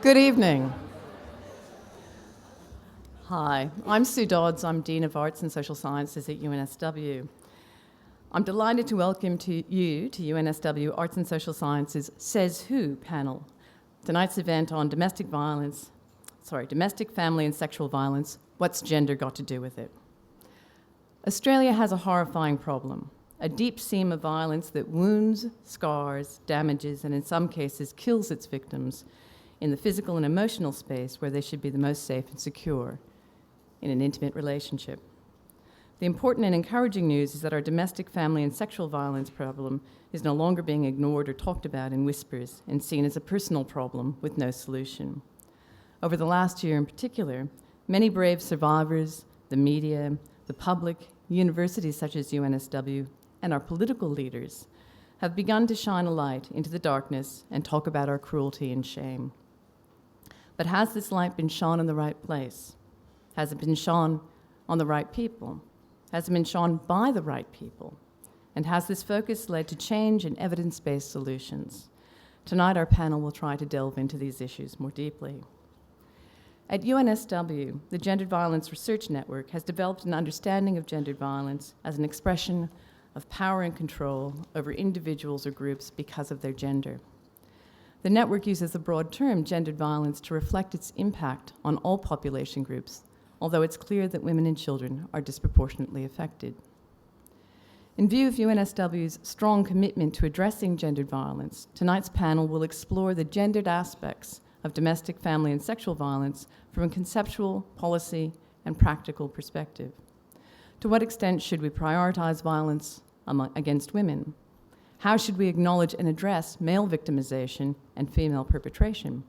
Good evening. Hi, I'm Sue Dodds. I'm Dean of Arts and Social Sciences at UNSW. I'm delighted to welcome you to UNSW Arts and Social Sciences Says Who panel. Tonight's event on domestic, family and sexual violence, what's gender got to do with it? Australia has a horrifying problem, a deep seam of violence that wounds, scars, damages, and in some cases kills its victims in the physical and emotional space where they should be the most safe and secure, in an intimate relationship. The important and encouraging news is that our domestic, family, and sexual violence problem is no longer being ignored or talked about in whispers and seen as a personal problem with no solution. Over the last year in particular, many brave survivors, the media, the public, universities such as UNSW, and our political leaders have begun to shine a light into the darkness and talk about our cruelty and shame. But has this light been shone in the right place? Has it been shone on the right people? Has it been shone by the right people? And has this focus led to change and evidence-based solutions? Tonight, our panel will try to delve into these issues more deeply. At UNSW, the Gendered Violence Research Network has developed an understanding of gendered violence as an expression of power and control over individuals or groups because of their gender. The network uses the broad term gendered violence to reflect its impact on all population groups, although it's clear that women and children are disproportionately affected. In view of UNSW's strong commitment to addressing gendered violence, tonight's panel will explore the gendered aspects of domestic, family, and sexual violence from a conceptual, policy, and practical perspective. To what extent should we prioritize violence against women? How should we acknowledge and address male victimization and female perpetration?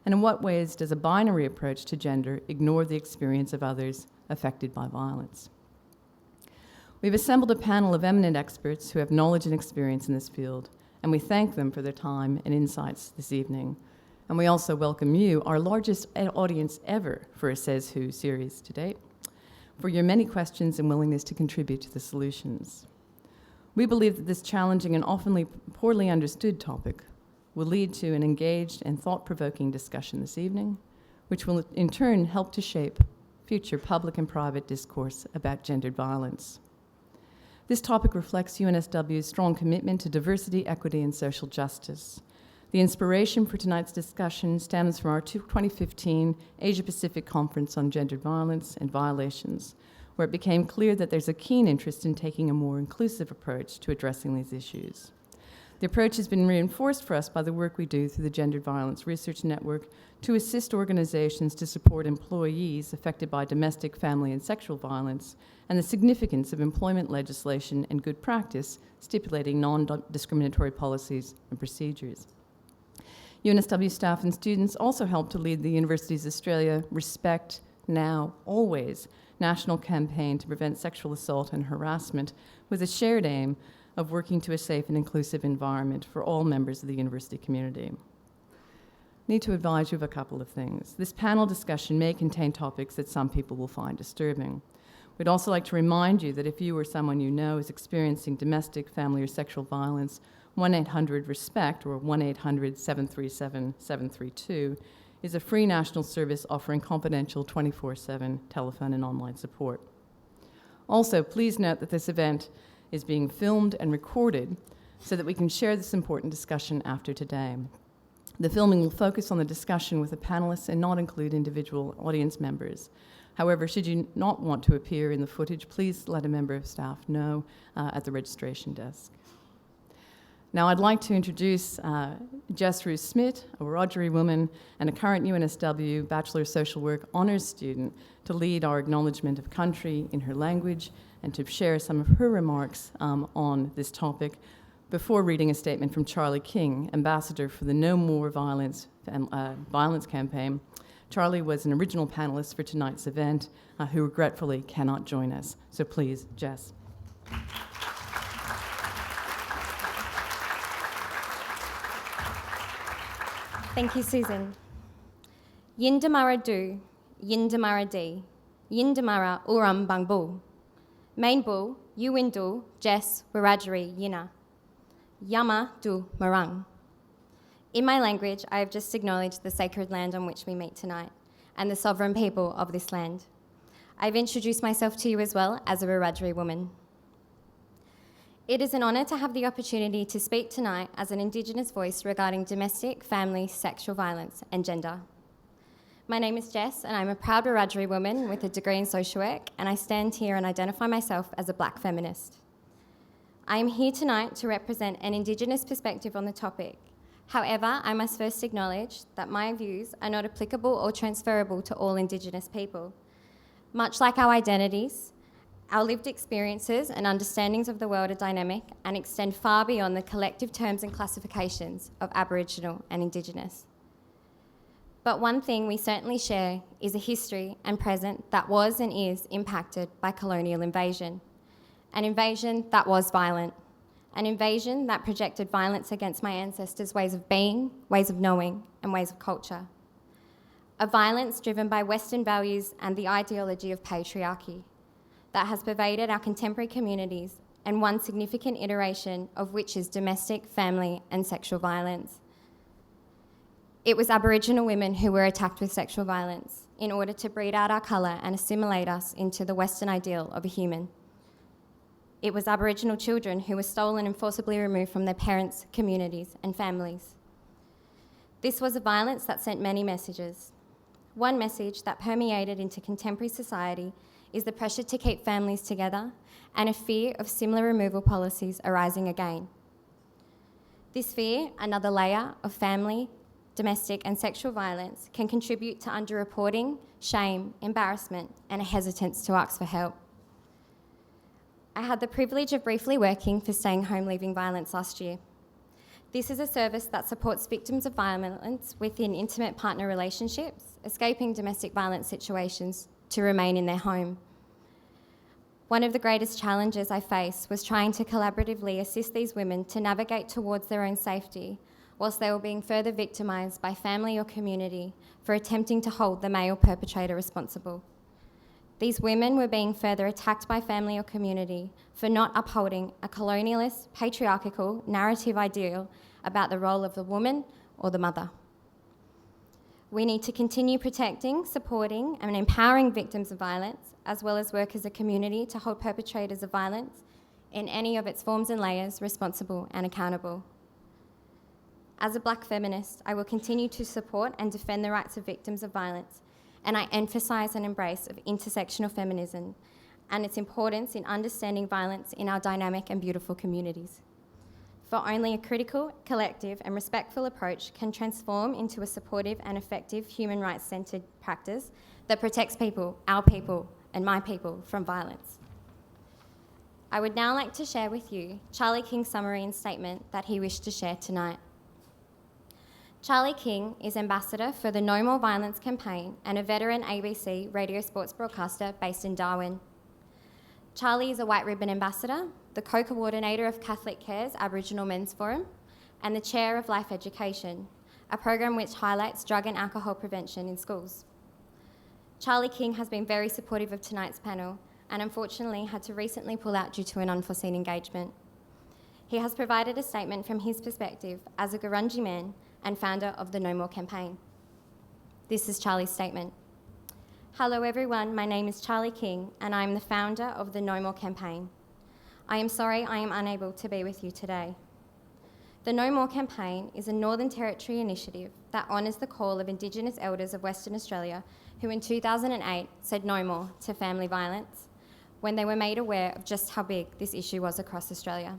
And in what ways does a binary approach to gender ignore the experience of others affected by violence? We've assembled a panel of eminent experts who have knowledge and experience in this field, and we thank them for their time and insights this evening. And we also welcome you, our largest audience ever for a Says Who series to date, for your many questions and willingness to contribute to the solutions. We believe that this challenging and often poorly understood topic will lead to an engaged and thought-provoking discussion this evening, which will in turn help to shape future public and private discourse about gendered violence. This topic reflects UNSW's strong commitment to diversity, equity, and social justice. The inspiration for tonight's discussion stems from our 2015 Asia-Pacific Conference on Gendered Violence and Violations, where it became clear that there's a keen interest in taking a more inclusive approach to addressing these issues. The approach has been reinforced for us by the work we do through the Gendered Violence Research Network to assist organizations to support employees affected by domestic, family, and sexual violence, and the significance of employment legislation and good practice stipulating non-discriminatory policies and procedures. UNSW staff and students also help to lead the Universities Australia Respect Now, Always national campaign to prevent sexual assault and harassment, with a shared aim of working to a safe and inclusive environment for all members of the university community. Need to advise you of a couple of things. This panel discussion may contain topics that some people will find disturbing. We'd also like to remind you that if you or someone you know is experiencing domestic, family, or sexual violence, 1-800-RESPECT or 1-800-737-732 is a free national service offering confidential 24/7 telephone and online support. Also, please note that this event is being filmed and recorded so that we can share this important discussion after today. The filming will focus on the discussion with the panelists and not include individual audience members. However, should you not want to appear in the footage, please let a member of staff know at the registration desk. Now, I'd like to introduce Jess Roos-Smith, a Wiradjuri woman and a current UNSW Bachelor of Social Work Honours student, to lead our acknowledgement of country in her language and to share some of her remarks on this topic before reading a statement from Charlie King, ambassador for the No More Violence campaign. Charlie was an original panelist for tonight's event who regretfully cannot join us. So please, Jess. Thank you, Susan. Yindamara du, Yindamara di, Yindamara uram bangbu. Mainbu, Uwindu, Jess, Wiradjuri, Yina. Yama du Marang. In my language, I have just acknowledged the sacred land on which we meet tonight and the sovereign people of this land. I've introduced myself to you as well as a Wiradjuri woman. It is an honour to have the opportunity to speak tonight as an Indigenous voice regarding domestic, family, sexual violence and gender. My name is Jess and I'm a proud Wiradjuri woman with a degree in social work, and I stand here and identify myself as a black feminist. I am here tonight to represent an Indigenous perspective on the topic. However, I must first acknowledge that my views are not applicable or transferable to all Indigenous people. Much like our identities, our lived experiences and understandings of the world are dynamic and extend far beyond the collective terms and classifications of Aboriginal and Indigenous. But one thing we certainly share is a history and present that was and is impacted by colonial invasion. An invasion that was violent. An invasion that projected violence against my ancestors' ways of being, ways of knowing, and ways of culture. A violence driven by Western values and the ideology of patriarchy that has pervaded our contemporary communities, and one significant iteration of which is domestic, family, and sexual violence. It was Aboriginal women who were attacked with sexual violence in order to breed out our colour and assimilate us into the Western ideal of a human. It was Aboriginal children who were stolen and forcibly removed from their parents, communities, and families. This was a violence that sent many messages. One message that permeated into contemporary society is the pressure to keep families together and a fear of similar removal policies arising again. This fear, another layer of family, domestic and sexual violence, can contribute to underreporting, shame, embarrassment, and a hesitance to ask for help. I had the privilege of briefly working for Staying Home Leaving Violence last year. This is a service that supports victims of violence within intimate partner relationships, escaping domestic violence situations to remain in their home. One of the greatest challenges I faced was trying to collaboratively assist these women to navigate towards their own safety, whilst they were being further victimised by family or community for attempting to hold the male perpetrator responsible. These women were being further attacked by family or community for not upholding a colonialist, patriarchal narrative ideal about the role of the woman or the mother. We need to continue protecting, supporting, and empowering victims of violence, as well as work as a community to hold perpetrators of violence in any of its forms and layers responsible and accountable. As a black feminist, I will continue to support and defend the rights of victims of violence, and I emphasise an embrace of intersectional feminism and its importance in understanding violence in our dynamic and beautiful communities. For only a critical, collective and respectful approach can transform into a supportive and effective human rights-centred practice that protects people, our people and my people from violence. I would now like to share with you Charlie King's summary and statement that he wished to share tonight. Charlie King is ambassador for the No More Violence campaign and a veteran ABC radio sports broadcaster based in Darwin. Charlie is a White Ribbon ambassador, the co-coordinator of Catholic Care's Aboriginal Men's Forum, and the chair of Life Education, a program which highlights drug and alcohol prevention in schools. Charlie King has been very supportive of tonight's panel and unfortunately had to recently pull out due to an unforeseen engagement. He has provided a statement from his perspective as a Gurunji man and founder of the No More campaign. This is Charlie's statement. Hello everyone, my name is Charlie King and I am the founder of the No More campaign. I am sorry I am unable to be with you today. The No More campaign is a Northern Territory initiative that honours the call of Indigenous elders of Western Australia who in 2008 said no more to family violence when they were made aware of just how big this issue was across Australia.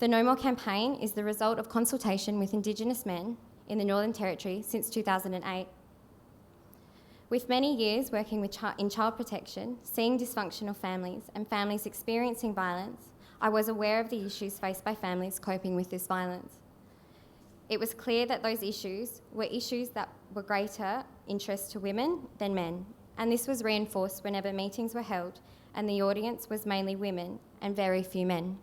The No More campaign is the result of consultation with Indigenous men in the Northern Territory since 2008. With many years working in child protection, seeing dysfunctional families and families experiencing violence, I was aware of the issues faced by families coping with this violence. It was clear that those issues were issues that were greater interest to women than men, and this was reinforced whenever meetings were held and the audience was mainly women and very few men.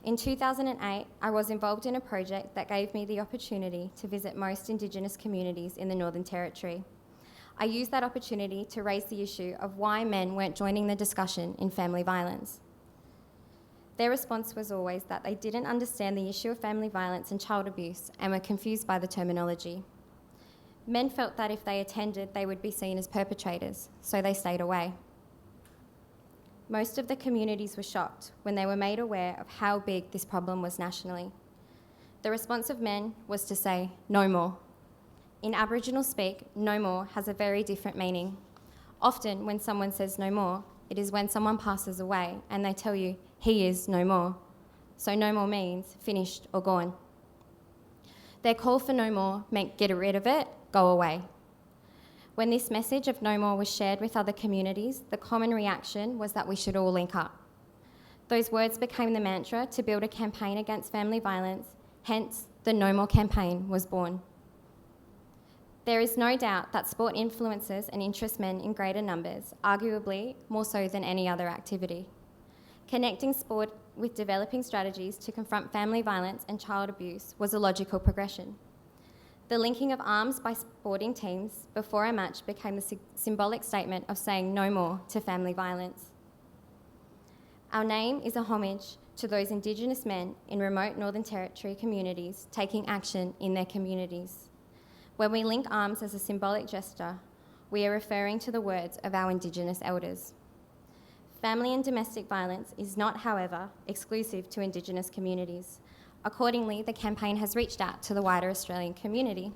In 2008, I was involved in a project that gave me the opportunity to visit most Indigenous communities in the Northern Territory. I used that opportunity to raise the issue of why men weren't joining the discussion in family violence. Their response was always that they didn't understand the issue of family violence and child abuse and were confused by the terminology. Men felt that if they attended, they would be seen as perpetrators, so they stayed away. Most of the communities were shocked when they were made aware of how big this problem was nationally. The response of men was to say, "No more." In Aboriginal speak, "no more" has a very different meaning. Often when someone says "no more," it is when someone passes away and they tell you, "he is no more." So no more means finished or gone. Their call for no more meant get rid of it, go away. When this message of no more was shared with other communities, the common reaction was that we should all link up. Those words became the mantra to build a campaign against family violence, hence the No More campaign was born. There is no doubt that sport influences and interests men in greater numbers, arguably more so than any other activity. Connecting sport with developing strategies to confront family violence and child abuse was a logical progression. The linking of arms by sporting teams before a match became a symbolic statement of saying no more to family violence. Our name is a homage to those Indigenous men in remote Northern Territory communities taking action in their communities. When we link arms as a symbolic gesture, we are referring to the words of our Indigenous elders. Family and domestic violence is not, however, exclusive to Indigenous communities. Accordingly, the campaign has reached out to the wider Australian community.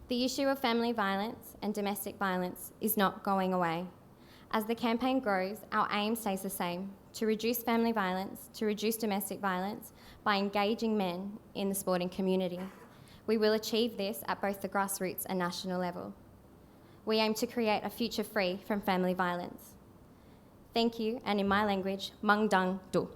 The issue of family violence and domestic violence is not going away. As the campaign grows, our aim stays the same: to reduce family violence, to reduce domestic violence by engaging men in the sporting community. We will achieve this at both the grassroots and national level. We aim to create a future free from family violence. Thank you, and in my language, Mang Dang Du.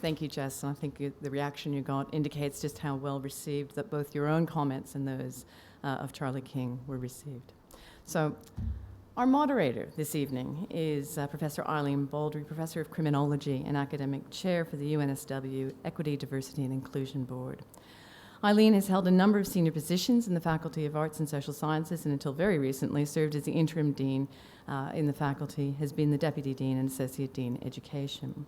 Thank you, Jess. And I think the reaction you got indicates just how well received that both your own comments and those of Charlie King were received. So our moderator this evening is Professor Eileen Baldry, Professor of Criminology and Academic Chair for the UNSW Equity, Diversity and Inclusion Board. Eileen has held a number of senior positions in the Faculty of Arts and Social Sciences and until very recently served as the interim dean in the faculty, has been the Deputy Dean and Associate Dean Education.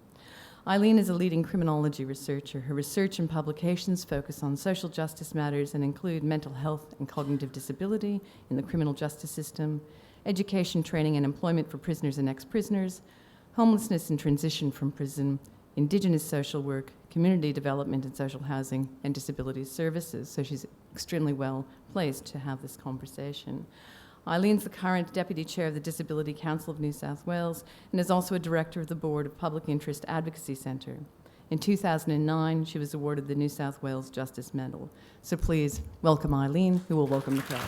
Eileen is a leading criminology researcher. Her research and publications focus on social justice matters and include mental health and cognitive disability in the criminal justice system, education, training and employment for prisoners and ex-prisoners, homelessness and transition from prison, Indigenous social work, community development and social housing, and disability services. So she's extremely well placed to have this conversation. Eileen's the current Deputy Chair of the Disability Council of New South Wales and is also a Director of the Board of Public Interest Advocacy Centre. In 2009, she was awarded the New South Wales Justice Medal. So please welcome Eileen, who will welcome the crowd.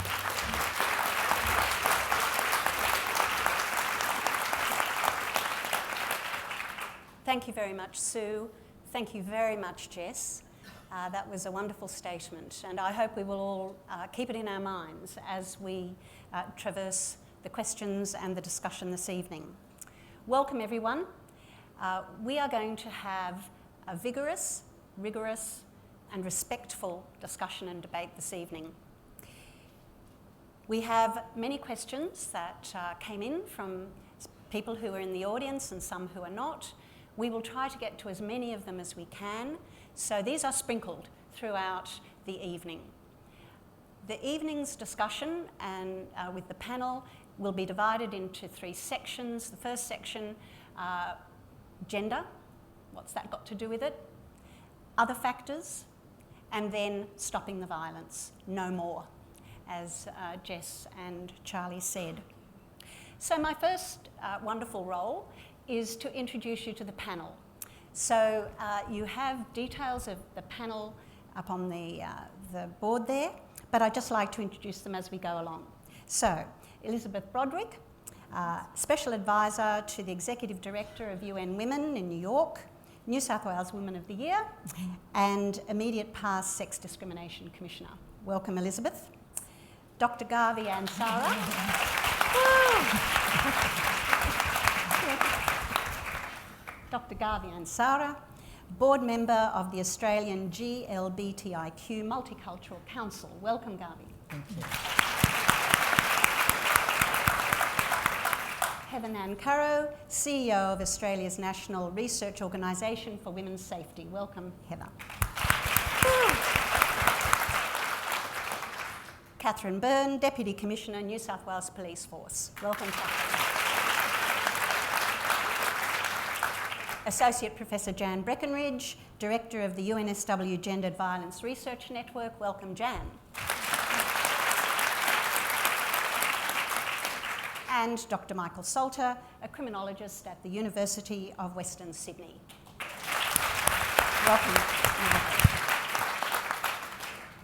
Thank you very much, Sue. Thank you very much, Jess. That was a wonderful statement, and I hope we will all keep it in our minds as we traverse the questions and the discussion this evening. Welcome, everyone. We are going to have a vigorous, rigorous, and respectful discussion and debate this evening. We have many questions that came in from people who are in the audience and some who are not. We will try to get to as many of them as we can, so these are sprinkled throughout the evening. The evening's discussion and with the panel will be divided into 3 sections. The first section, gender, what's that got to do with it? Other factors, and then stopping the violence, no more, as Jess and Charlie said. So my first wonderful role is to introduce you to the panel. So you have details of the panel up on the board there, but I'd just like to introduce them as we go along. So Elizabeth Broderick, Special Advisor to the Executive Director of UN Women in New York, New South Wales Woman of the Year, and immediate past Sex Discrimination Commissioner. Welcome, Elizabeth. Dr. Gávi Ansara. Dr. Gávi Ansara, board member of the Australian GLBTIQ Multicultural Council. Welcome, Gávi. Thank you. Heather Nancarrow, CEO of Australia's National Research Organisation for Women's Safety. Welcome, Heather. Catherine Byrne, Deputy Commissioner, New South Wales Police Force. Welcome, Catherine. Associate Professor Jan Breckenridge, Director of the UNSW Gendered Violence Research Network. Welcome, Jan. And Dr. Michael Salter, a criminologist at the University of Western Sydney. Welcome.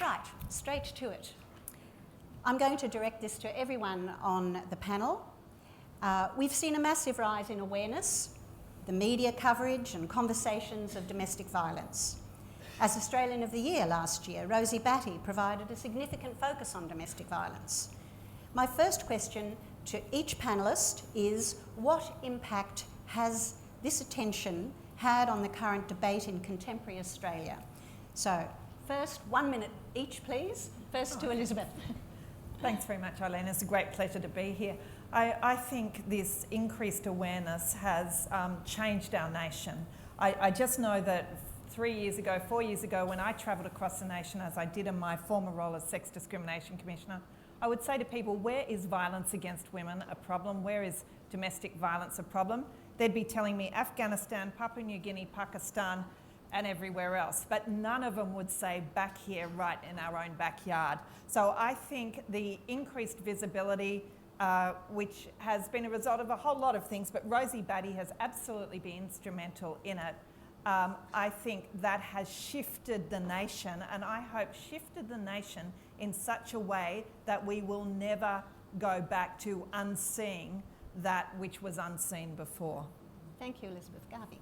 Right, straight to it. I'm going to direct this to everyone on the panel. We've seen a massive rise in awareness, the media coverage and conversations of domestic violence. As Australian of the Year last year, Rosie Batty provided a significant focus on domestic violence. My first question to each panellist is, what impact has this attention had on the current debate in contemporary Australia? So, first, 1 minute each, please. First to Elizabeth. Thanks very much, Eileen. It's a great pleasure to be here. I think this increased awareness has changed our nation. I just know that 4 years ago, when I travelled across the nation, as I did in my former role as Sex Discrimination Commissioner, I would say to people, where is violence against women a problem? Where is domestic violence a problem? They'd be telling me Afghanistan, Papua New Guinea, Pakistan, and everywhere else. But none of them would say back here, right in our own backyard. So I think the increased visibility, which has been a result of a whole lot of things, but Rosie Batty has absolutely been instrumental in it. I think that has shifted the nation, and I hope shifted the nation in such a way that we will never go back to unseeing that which was unseen before. Thank you, Elizabeth. Gávi.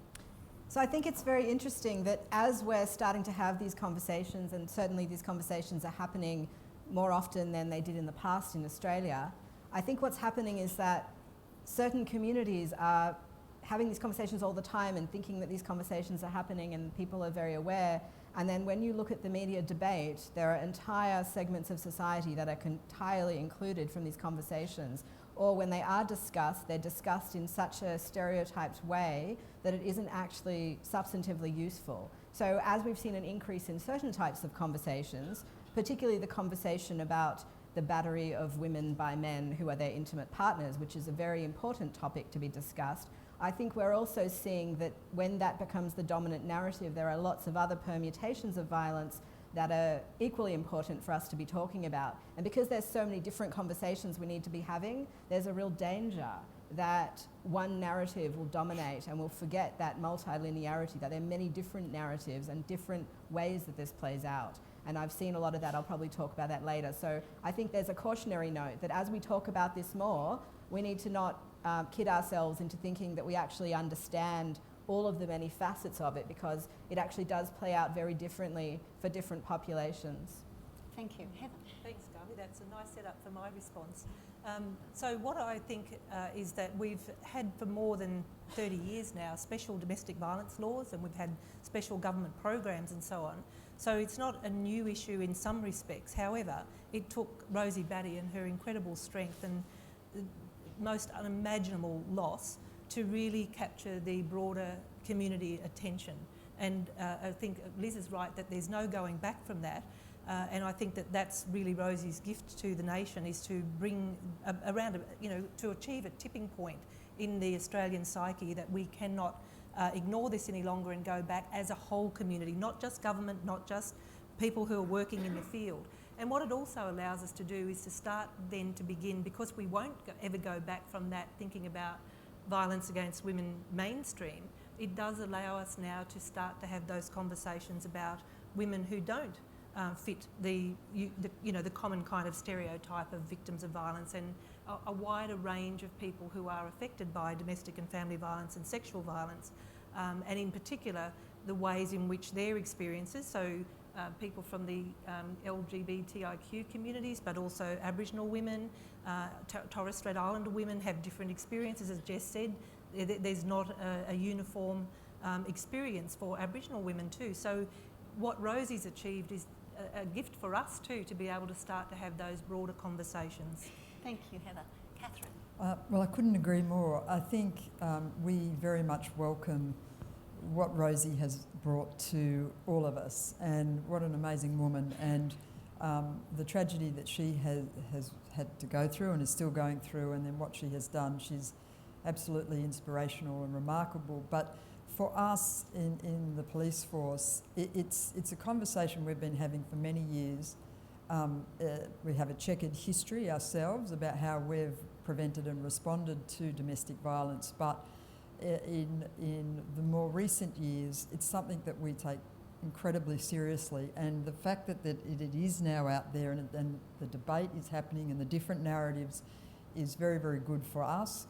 So I think it's very interesting that as we're starting to have these conversations, and certainly these conversations are happening more often than they did in the past in Australia, I think what's happening is that certain communities are having these conversations all the time and thinking that these conversations are happening and people are very aware. And then when you look at the media debate, there are entire segments of society that are entirely included from these conversations. Or when they are discussed, they're discussed in such a stereotyped way that it isn't actually substantively useful. So as we've seen an increase in certain types of conversations, particularly the conversation about the battery of women by men who are their intimate partners, which is a very important topic to be discussed, I think we're also seeing that when that becomes the dominant narrative, there are lots of other permutations of violence that are equally important for us to be talking about. And because there's so many different conversations we need to be having, there's a real danger that one narrative will dominate and we'll forget that multilinearity, that there are many different narratives and different ways that this plays out. And I've seen a lot of that. I'll probably talk about that later. So I think there's a cautionary note that as we talk about this more, we need to not kid ourselves into thinking that we actually understand all of the many facets of it, because it actually does play out very differently for different populations. Thank you. Heather. Thanks, Gávi. That's a nice setup for my response. So what I think is that we've had for more than 30 years now special domestic violence laws, and we've had special government programs and so on. So it's not a new issue in some respects. However, it took Rosie Batty and her incredible strength and the most unimaginable loss to really capture the broader community attention. And I think Liz is right that there's no going back from that. And I think that that's really Rosie's gift to the nation, is to bring around, to achieve a tipping point in the Australian psyche, that we cannot ignore this any longer and go back as a whole community, not just government, not just people who are working in the field. And what it also allows us to do is to start then to begin, because we won't ever go back from that thinking about violence against women mainstream, it does allow us now to start to have those conversations about women who don't fit the common kind of stereotype of victims of violence, and a wider range of people who are affected by domestic and family violence and sexual violence, and in particular the ways in which their experiences, so people from the LGBTIQ communities, but also Aboriginal women, Torres Strait Islander women have different experiences. As Jess said, there's not a uniform experience for Aboriginal women too. So what Rosie's achieved is a gift for us too, to be able to start to have those broader conversations. Thank you, Heather. Catherine? Well, I couldn't agree more. I think we very much welcome what Rosie has brought to all of us, and what an amazing woman, and the tragedy that she has had to go through and is still going through, and then what she has done. She's absolutely inspirational and remarkable. But for us in the police force, it's a conversation we've been having for many years. We have a checkered history ourselves about how we've prevented and responded to domestic violence, but in the more recent years, it's something that we take incredibly seriously, and the fact that it is now out there and the debate is happening and the different narratives is very, very good for us.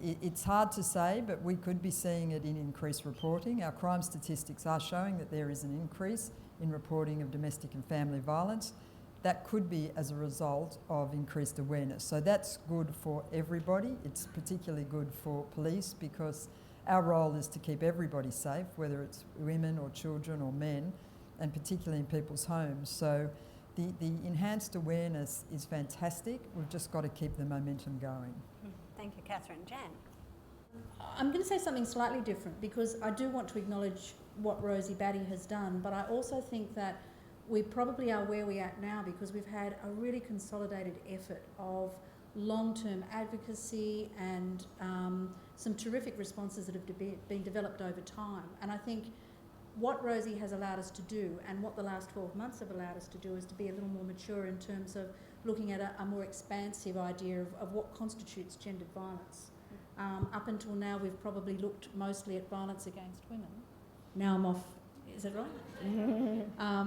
It's hard to say, but we could be seeing it in increased reporting. Our crime statistics are showing that there is an increase in reporting of domestic and family violence. That could be as a result of increased awareness. So that's good for everybody. It's particularly good for police, because our role is to keep everybody safe, whether it's women or children or men, and particularly in people's homes. So the enhanced awareness is fantastic. We've just got to keep the momentum going. Thank you, Catherine. Jan? I'm going to say something slightly different, because I do want to acknowledge what Rosie Batty has done, but I also think that we probably are where we are now because we've had a really consolidated effort of long-term advocacy and some terrific responses that have been developed over time. And I think what Rosie has allowed us to do, and what the last 12 months have allowed us to do, is to be a little more mature in terms of looking at a more expansive idea of what constitutes gendered violence. Up until now, we've probably looked mostly at violence against women. Now I'm off, is that right?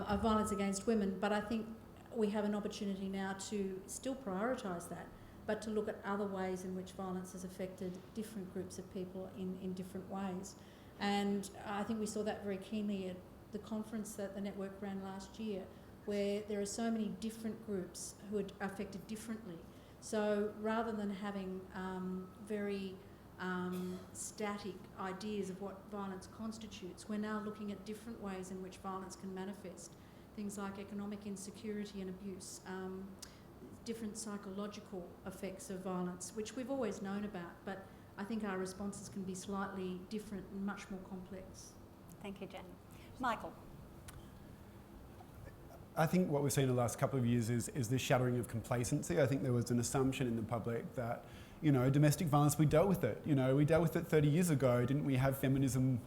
Of violence against women, but I think we have an opportunity now to still prioritise that, but to look at other ways in which violence has affected different groups of people in different ways. And I think we saw that very keenly at the conference that the network ran last year, where there are so many different groups who are affected differently. So rather than having very static ideas of what violence constitutes, we're now looking at different ways in which violence can manifest. Things like economic insecurity and abuse, different psychological effects of violence, which we've always known about, but I think our responses can be slightly different and much more complex. Thank you, Jen. Michael? I think what we've seen in the last couple of years is the shattering of complacency. I think there was an assumption in the public that, domestic violence, we dealt with it. We dealt with it 30 years ago. Didn't we have feminism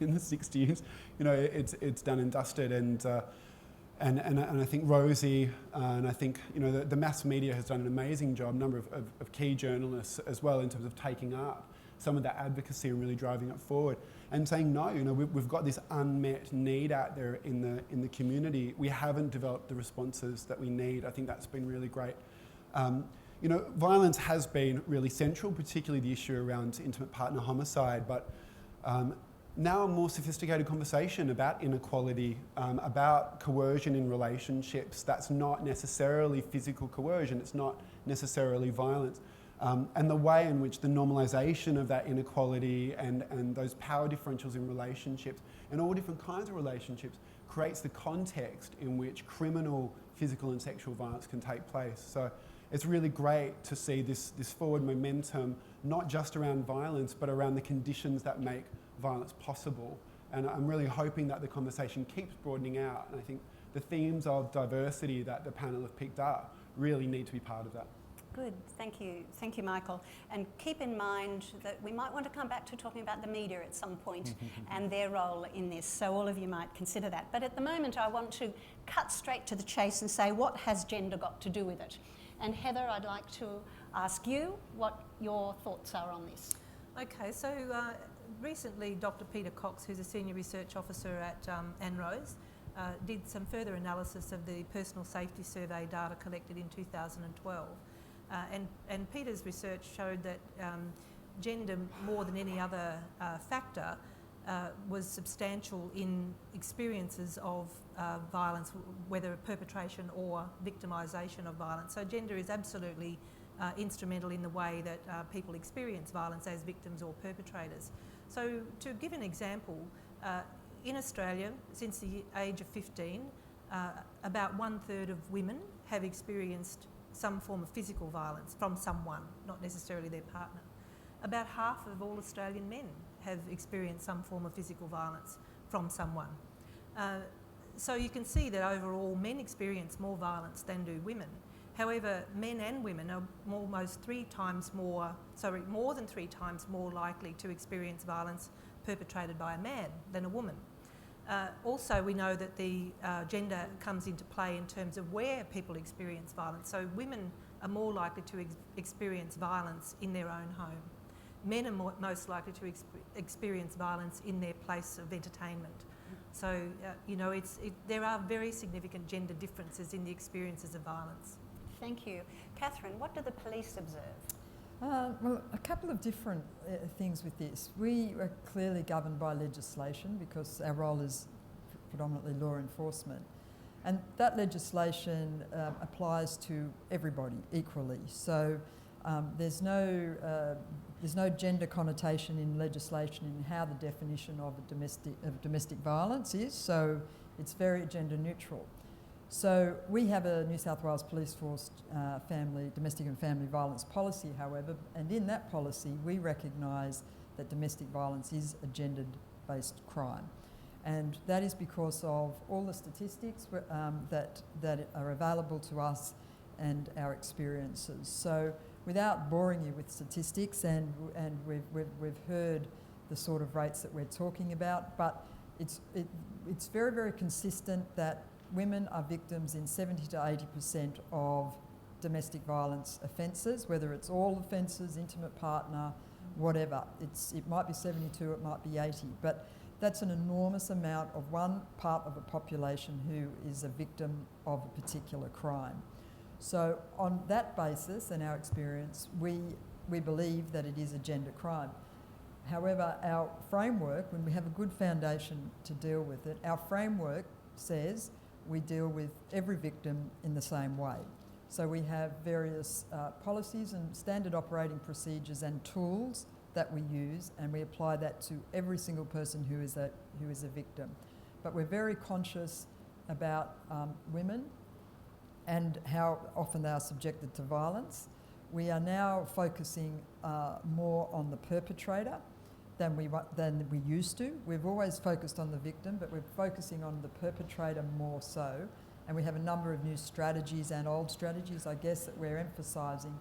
in the 60s? It's done and dusted. And I think Rosie, and I think, the mass media has done an amazing job, a number of key journalists as well, in terms of taking up some of that advocacy and really driving it forward and saying, no, we've got this unmet need out there in the community. We haven't developed the responses that we need. I think that's been really great. Violence has been really central, particularly the issue around intimate partner homicide, but now a more sophisticated conversation about inequality, about coercion in relationships. That's not necessarily physical coercion, it's not necessarily violence. And the way in which the normalisation of that inequality and those power differentials in relationships and all different kinds of relationships creates the context in which criminal, physical and sexual violence can take place. So it's really great to see this forward momentum, not just around violence, but around the conditions that make violence possible. And I'm really hoping that the conversation keeps broadening out. And I think the themes of diversity that the panel have picked up really need to be part of that. Good, thank you, Michael. And keep in mind that we might want to come back to talking about the media at some point and their role in this, so all of you might consider that. But at the moment I want to cut straight to the chase and say, what has gender got to do with it? And Heather, I'd like to ask you what your thoughts are on this. Okay, so recently Dr. Peter Cox, who's a Senior Research Officer at ANROS, did some further analysis of the Personal Safety Survey data collected in 2012. And Peter's research showed that gender, more than any other factor, was substantial in experiences of violence, whether perpetration or victimisation of violence. So gender is absolutely instrumental in the way that people experience violence as victims or perpetrators. So to give an example, in Australia, since the age of 15, about 1/3 of women have experienced some form of physical violence from someone, not necessarily their partner. About half of all Australian men have experienced some form of physical violence from someone. So you can see that overall men experience more violence than do women. However, men and women are more than 3 times more likely to experience violence perpetrated by a man than a woman. Also, we know that the gender comes into play in terms of where people experience violence. So women are more likely to experience violence in their own home. Men are most likely to experience violence in their place of entertainment. So, there are very significant gender differences in the experiences of violence. Thank you. Catherine, what do the police observe? Well, a couple of different things with this. We are clearly governed by legislation because our role is predominantly law enforcement. And that legislation applies to everybody equally. So there's no gender connotation in legislation in how the definition of domestic violence is. So it's very gender neutral. So we have a New South Wales Police Force domestic and family violence policy, however, and in that policy we recognise that domestic violence is a gender-based crime. And that is because of all the statistics that are available to us and our experiences. So without boring you with statistics, and we've heard the sort of rates that we're talking about, but it's very, very consistent that women are victims in 70 to 80% of domestic violence offences, whether it's all offences, intimate partner, whatever. It might be 72, it might be 80, but that's an enormous amount of one part of a population who is a victim of a particular crime. So on that basis and our experience, we believe that it is a gender crime. However, our framework, when we have a good foundation to deal with it, our framework says we deal with every victim in the same way. So we have various policies and standard operating procedures and tools that we use, and we apply that to every single person who is a victim. But we're very conscious about women and how often they are subjected to violence. We are now focusing more on the perpetrator than we used to. We've always focused on the victim, but we're focusing on the perpetrator more so. And we have a number of new strategies and old strategies, I guess, that we're emphasising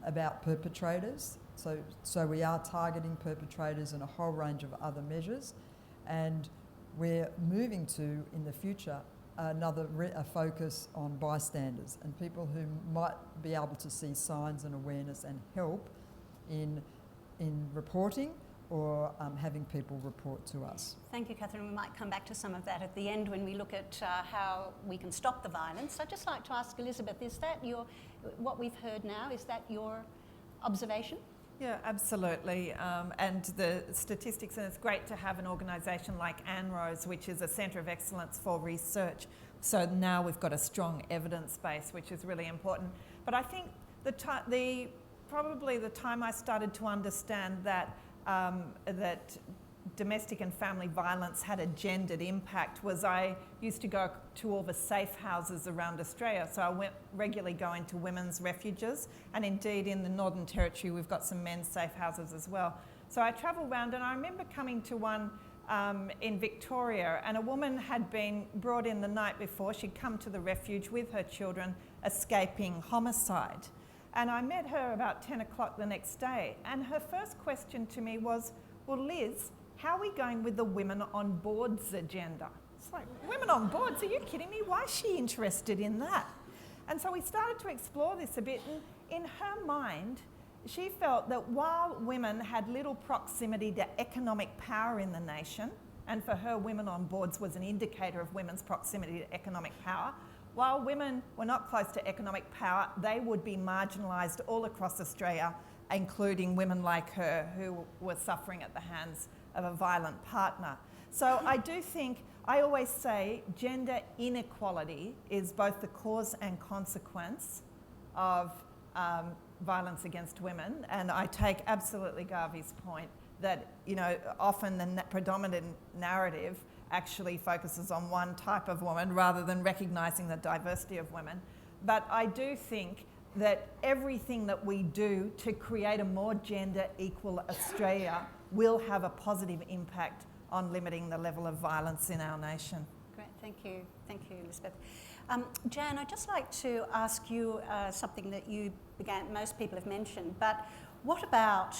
about perpetrators. So we are targeting perpetrators and a whole range of other measures. And we're moving to, in the future, a focus on bystanders and people who might be able to see signs and awareness and help in reporting or having people report to us. Thank you, Catherine. We might come back to some of that at the end when we look at how we can stop the violence. I'd just like to ask Elizabeth, is that what we've heard now, is that your observation? Yeah, absolutely. And the statistics, and it's great to have an organisation like Nancarrow, which is a centre of excellence for research. So now we've got a strong evidence base, which is really important. But I think probably the time I started to understand that domestic and family violence had a gendered impact was I used to go to all the safe houses around Australia. So I went regularly going to women's refuges, and indeed in the Northern Territory we've got some men's safe houses as well. So I travelled around, and I remember coming to one in Victoria, and a woman had been brought in the night before. She'd come to the refuge with her children escaping homicide. And I met her about 10 o'clock the next day, and her first question to me was, well, Liz, how are we going with the women on board's agenda? It's like, women on boards? Are you kidding me? Why is she interested in that? And so we started to explore this a bit, and in her mind, she felt that while women had little proximity to economic power in the nation, and for her, women on boards was an indicator of women's proximity to economic power, while women were not close to economic power, they would be marginalised all across Australia, including women like her who were suffering at the hands of a violent partner. So I do think, I always say gender inequality is both the cause and consequence of violence against women, and I take absolutely Gávi's point that, you know, often the predominant narrative actually focuses on one type of woman rather than recognising the diversity of women. But I do think that everything that we do to create a more gender equal Australia will have a positive impact on limiting the level of violence in our nation. Great, thank you, Elizabeth. Jan, I'd just like to ask you something that most people have mentioned, but what about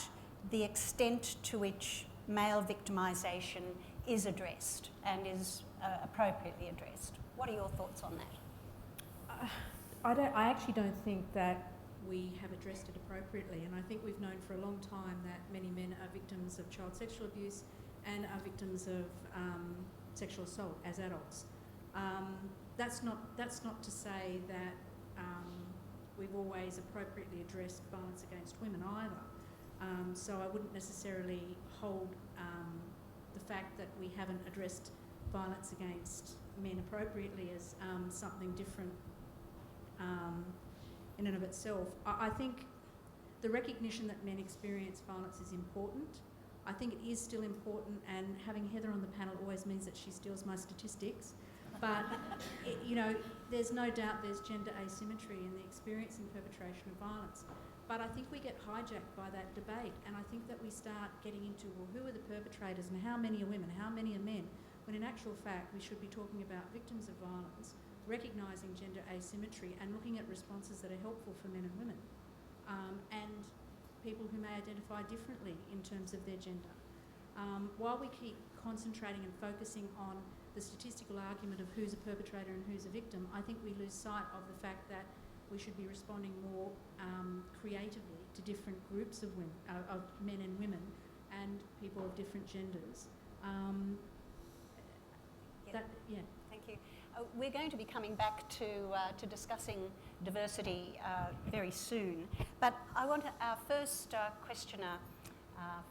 the extent to which male victimisation is addressed and is appropriately addressed? What are your thoughts on that? I actually don't think that we have addressed it appropriately, and I think we've known for a long time that many men are victims of child sexual abuse and are victims of sexual assault as adults. That's not to say that we've always appropriately addressed violence against women either. So I wouldn't necessarily hold the fact that we haven't addressed violence against men appropriately as something different in and of itself. I think the recognition that men experience violence is important. I think it is still important, and having Heather on the panel always means that she steals my statistics. But, you know, there's no doubt there's gender asymmetry in the experience and perpetration of violence. But I think we get hijacked by that debate, and I think that we start getting into, well, who are the perpetrators and how many are women, how many are men, when in actual fact we should be talking about victims of violence, recognising gender asymmetry and looking at responses that are helpful for men and women, and people who may identify differently in terms of their gender. While we keep concentrating and focusing on the statistical argument of who's a perpetrator and who's a victim, I think we lose sight of the fact that we should be responding more creatively to different groups of women, of men and women, and people of different genders. Thank you. We're going to be coming back to discussing diversity very soon, but I want our first questioner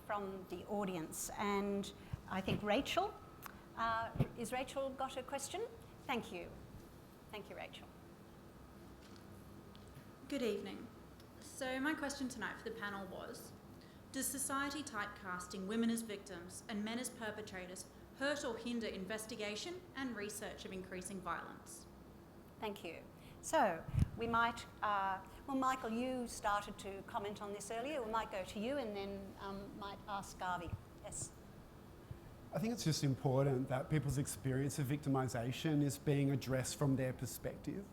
from the audience, and I think Rachel. Is Rachel got a question? Thank you. Thank you, Rachel. Good evening. So my question tonight for the panel was, does society typecasting women as victims and men as perpetrators hurt or hinder investigation and research of increasing violence? Thank you. So we might, well, Michael, you started to comment on this earlier. We might go to you and then might ask Gávi. Yes. I think it's just important that people's experience of victimisation is being addressed from their perspective.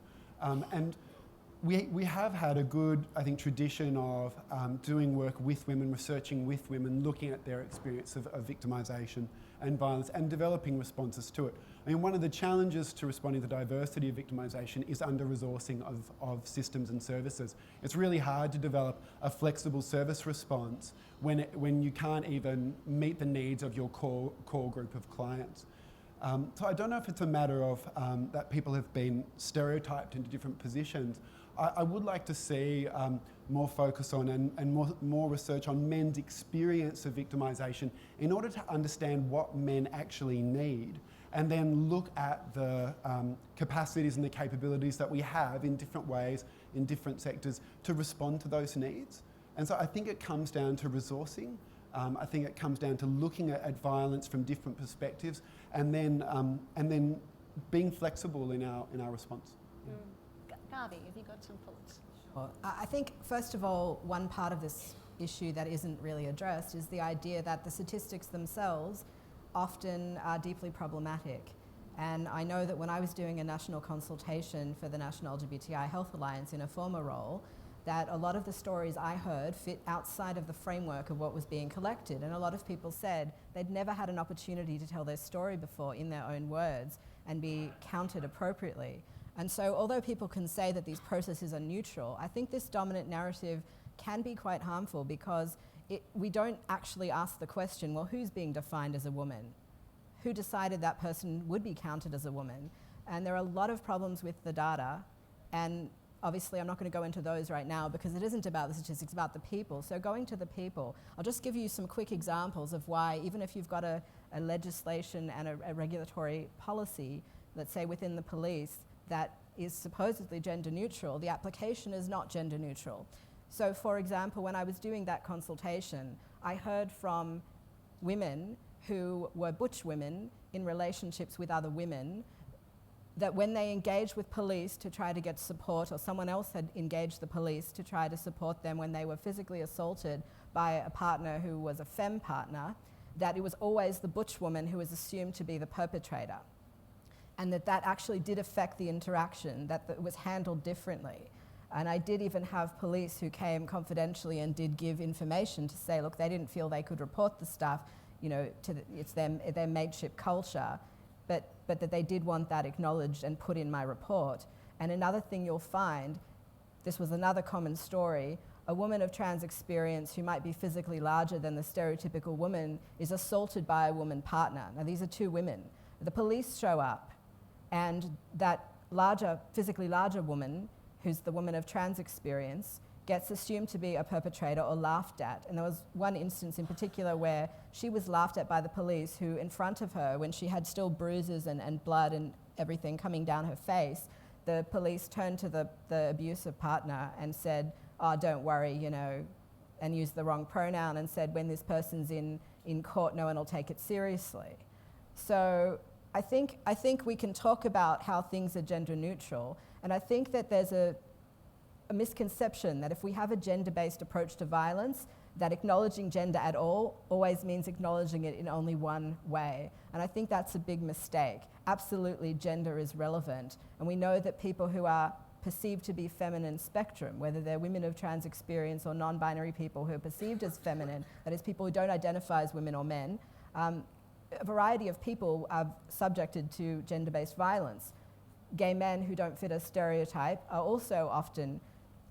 And we have had a good, I think, tradition of doing work with women, researching with women, looking at their experience of victimisation and violence and developing responses to it. I mean, one of the challenges to responding to the diversity of victimisation is under-resourcing of systems and services. It's really hard to develop a flexible service response when you can't even meet the needs of your core group of clients. So I don't know if it's a matter of that people have been stereotyped into different positions. I would like to see more focus on and more research on men's experience of victimisation in order to understand what men actually need, and then look at the capacities and the capabilities that we have in different ways, in different sectors, to respond to those needs. And so I think it comes down to resourcing. I think it comes down to looking at violence from different perspectives, and then being flexible in our response. Yeah. Gávi, have you got some thoughts? Well, I think, first of all, one part of this issue that isn't really addressed is the idea that the statistics themselves often are deeply problematic. And I know that when I was doing a national consultation for the National LGBTI Health Alliance in a former role, that a lot of the stories I heard fit outside of the framework of what was being collected. And a lot of people said they'd never had an opportunity to tell their story before in their own words and be counted appropriately. And so although people can say that these processes are neutral, I think this dominant narrative can be quite harmful because we don't actually ask the question, well, who's being defined as a woman? Who decided that person would be counted as a woman? And there are a lot of problems with the data, and obviously I'm not going to go into those right now because it isn't about the statistics, it's about the people. So going to the people, I'll just give you some quick examples of why, even if you've got a legislation and a regulatory policy, let's say within the police, that is supposedly gender neutral, the application is not gender neutral. So for example, when I was doing that consultation, I heard from women who were butch women in relationships with other women, that when they engaged with police to try to get support, or someone else had engaged the police to try to support them when they were physically assaulted by a partner who was a femme partner, that it was always the butch woman who was assumed to be the perpetrator. And that actually did affect the interaction, that it was handled differently. And I did even have police who came confidentially and did give information to say, look, they didn't feel they could report the stuff, you know, it's their mateship culture, but that they did want that acknowledged and put in my report. And another thing you'll find, this was another common story, a woman of trans experience who might be physically larger than the stereotypical woman is assaulted by a woman partner. Now these are two women. The police show up and that physically larger woman, who's the woman of trans experience, gets assumed to be a perpetrator or laughed at. And there was one instance in particular where she was laughed at by the police, who in front of her, when she had still bruises and blood and everything coming down her face, the police turned to the abusive partner and said, oh, don't worry, you know, and used the wrong pronoun and said, when this person's in court, no one will take it seriously. So I think we can talk about how things are gender neutral, and I think that there's a misconception that if we have a gender-based approach to violence, that acknowledging gender at all always means acknowledging it in only one way. And I think that's a big mistake. Absolutely, gender is relevant. And we know that people who are perceived to be feminine spectrum, whether they're women of trans experience or non-binary people who are perceived as feminine, that is people who don't identify as women or men, a variety of people are subjected to gender-based violence. Gay men who don't fit a stereotype are also often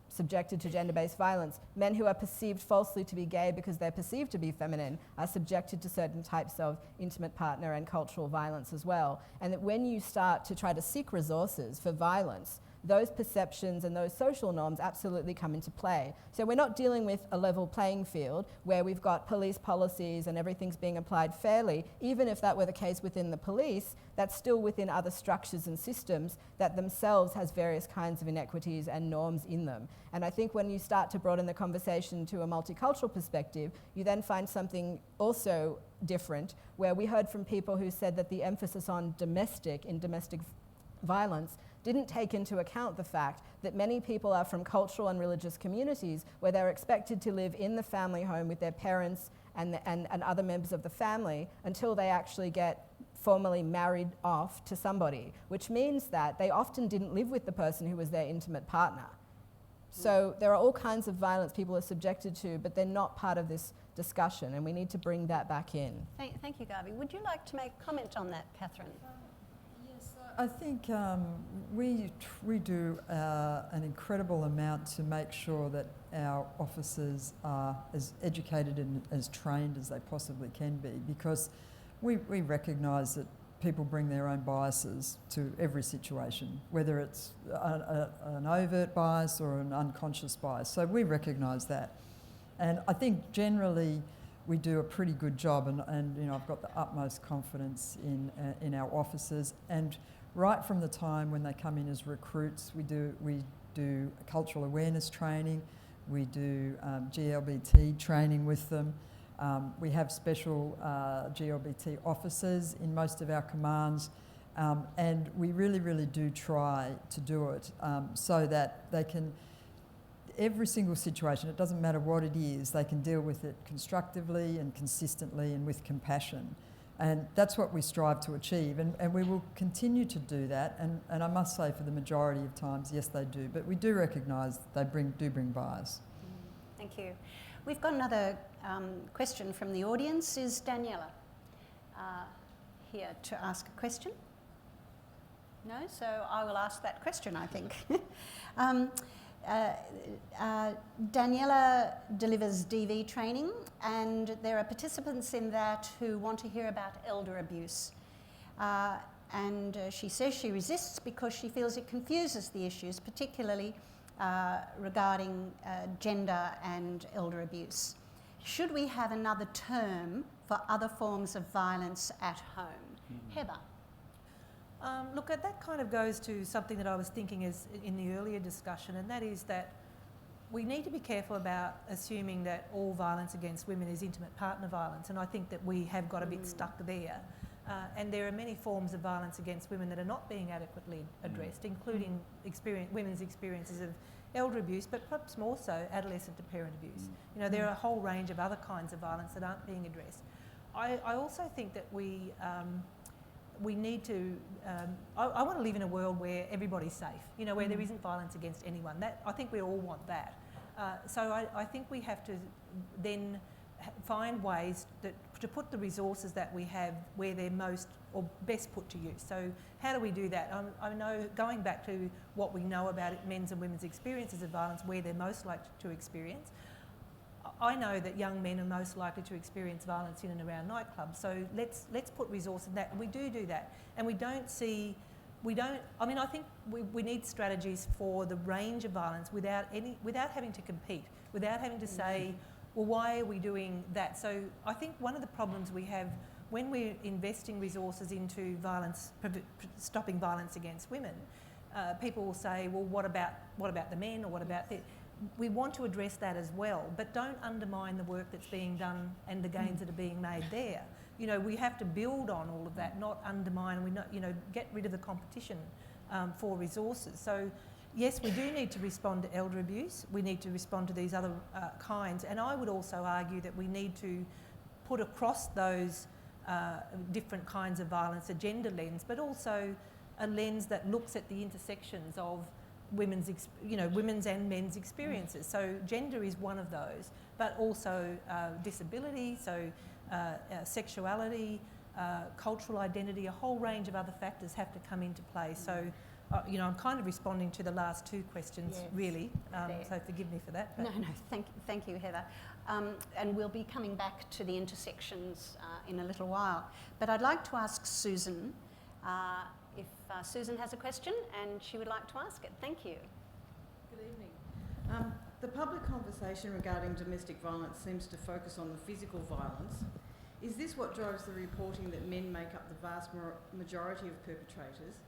subjected to gender-based violence. Men who are perceived falsely to be gay because they're perceived to be feminine are subjected to certain types of intimate partner and cultural violence as well. And that when you start to try to seek resources for violence, those perceptions and those social norms absolutely come into play. So we're not dealing with a level playing field where we've got police policies and everything's being applied fairly. Even if that were the case within the police, that's still within other structures and systems that themselves has various kinds of inequities and norms in them. And I think when you start to broaden the conversation to a multicultural perspective, you then find something also different, where we heard from people who said that the emphasis on domestic violence didn't take into account the fact that many people are from cultural and religious communities where they're expected to live in the family home with their parents and other members of the family until they actually get formally married off to somebody, which means that they often didn't live with the person who was their intimate partner. So there are all kinds of violence people are subjected to, but they're not part of this discussion, and we need to bring that back in. Thank you, Gávi. Would you like to make a comment on that, Catherine? I think we do an incredible amount to make sure that our officers are as educated and as trained as they possibly can be, because we recognise that people bring their own biases to every situation, whether it's an overt bias or an unconscious bias. So we recognise that. And I think generally we do a pretty good job, and you know, I've got the utmost confidence in our officers. And right from the time when they come in as recruits, we do cultural awareness training, we do GLBT training with them. We have special GLBT officers in most of our commands, and we really do try to do it so that they can, every single situation, it doesn't matter what it is, they can deal with it constructively and consistently and with compassion. And that's what we strive to achieve, and we will continue to do that. And I must say, for the majority of times, yes, they do. But we do recognise they do bring bias. Thank you. We've got another question from the audience. Is Daniela here to ask a question? No? So I will ask that question, I think. Daniela delivers DV training, and there are participants in that who want to hear about elder abuse. And she says she resists because she feels it confuses the issues, particularly regarding gender and elder abuse. Should we have another term for other forms of violence at home? Heather. Look, that kind of goes to something that I was thinking is in the earlier discussion, and that is that we need to be careful about assuming that all violence against women is intimate partner violence, and I think that we have got a bit stuck there. And there are many forms of violence against women that are not being adequately addressed, including women's experiences of elder abuse, but perhaps more so adolescent to parent abuse. You know, there are a whole range of other kinds of violence that aren't being addressed. I also think that we need to, I want to live in a world where everybody's safe, you know, where there isn't violence against anyone. I think we all want that. So I think we have to then find ways to put the resources that we have where they're most or best put to use. So how do we do that? I know, going back to what we know about men's and women's experiences of violence, where they're most likely to experience, I know that young men are most likely to experience violence in and around nightclubs. So let's put resources in that. And we do that. And I think we need strategies for the range of violence without having to compete, without having to say, well, why are we doing that? So I think one of the problems we have when we're investing resources into violence, stopping violence against women, people will say, well, what about the men, or what about the... We want to address that as well, but don't undermine the work that's being done and the gains that are being made there. You know, we have to build on all of that, not undermine, and get rid of the competition for resources. So yes, we do need to respond to elder abuse. We need to respond to these other kinds. And I would also argue that we need to put across those different kinds of violence a gender lens, but also a lens that looks at the intersections of women's and men's experiences. So gender is one of those, but also disability, so sexuality, cultural identity, a whole range of other factors have to come into play. So I'm kind of responding to the last two questions, really, so forgive me for that. No, thank you, Heather. And we'll be coming back to the intersections in a little while. But I'd like to ask Susan if Susan has a question and she would like to ask it. Thank you. Good evening. The public conversation regarding domestic violence seems to focus on the physical violence. Is this what drives the reporting that men make up the vast majority of perpetrators?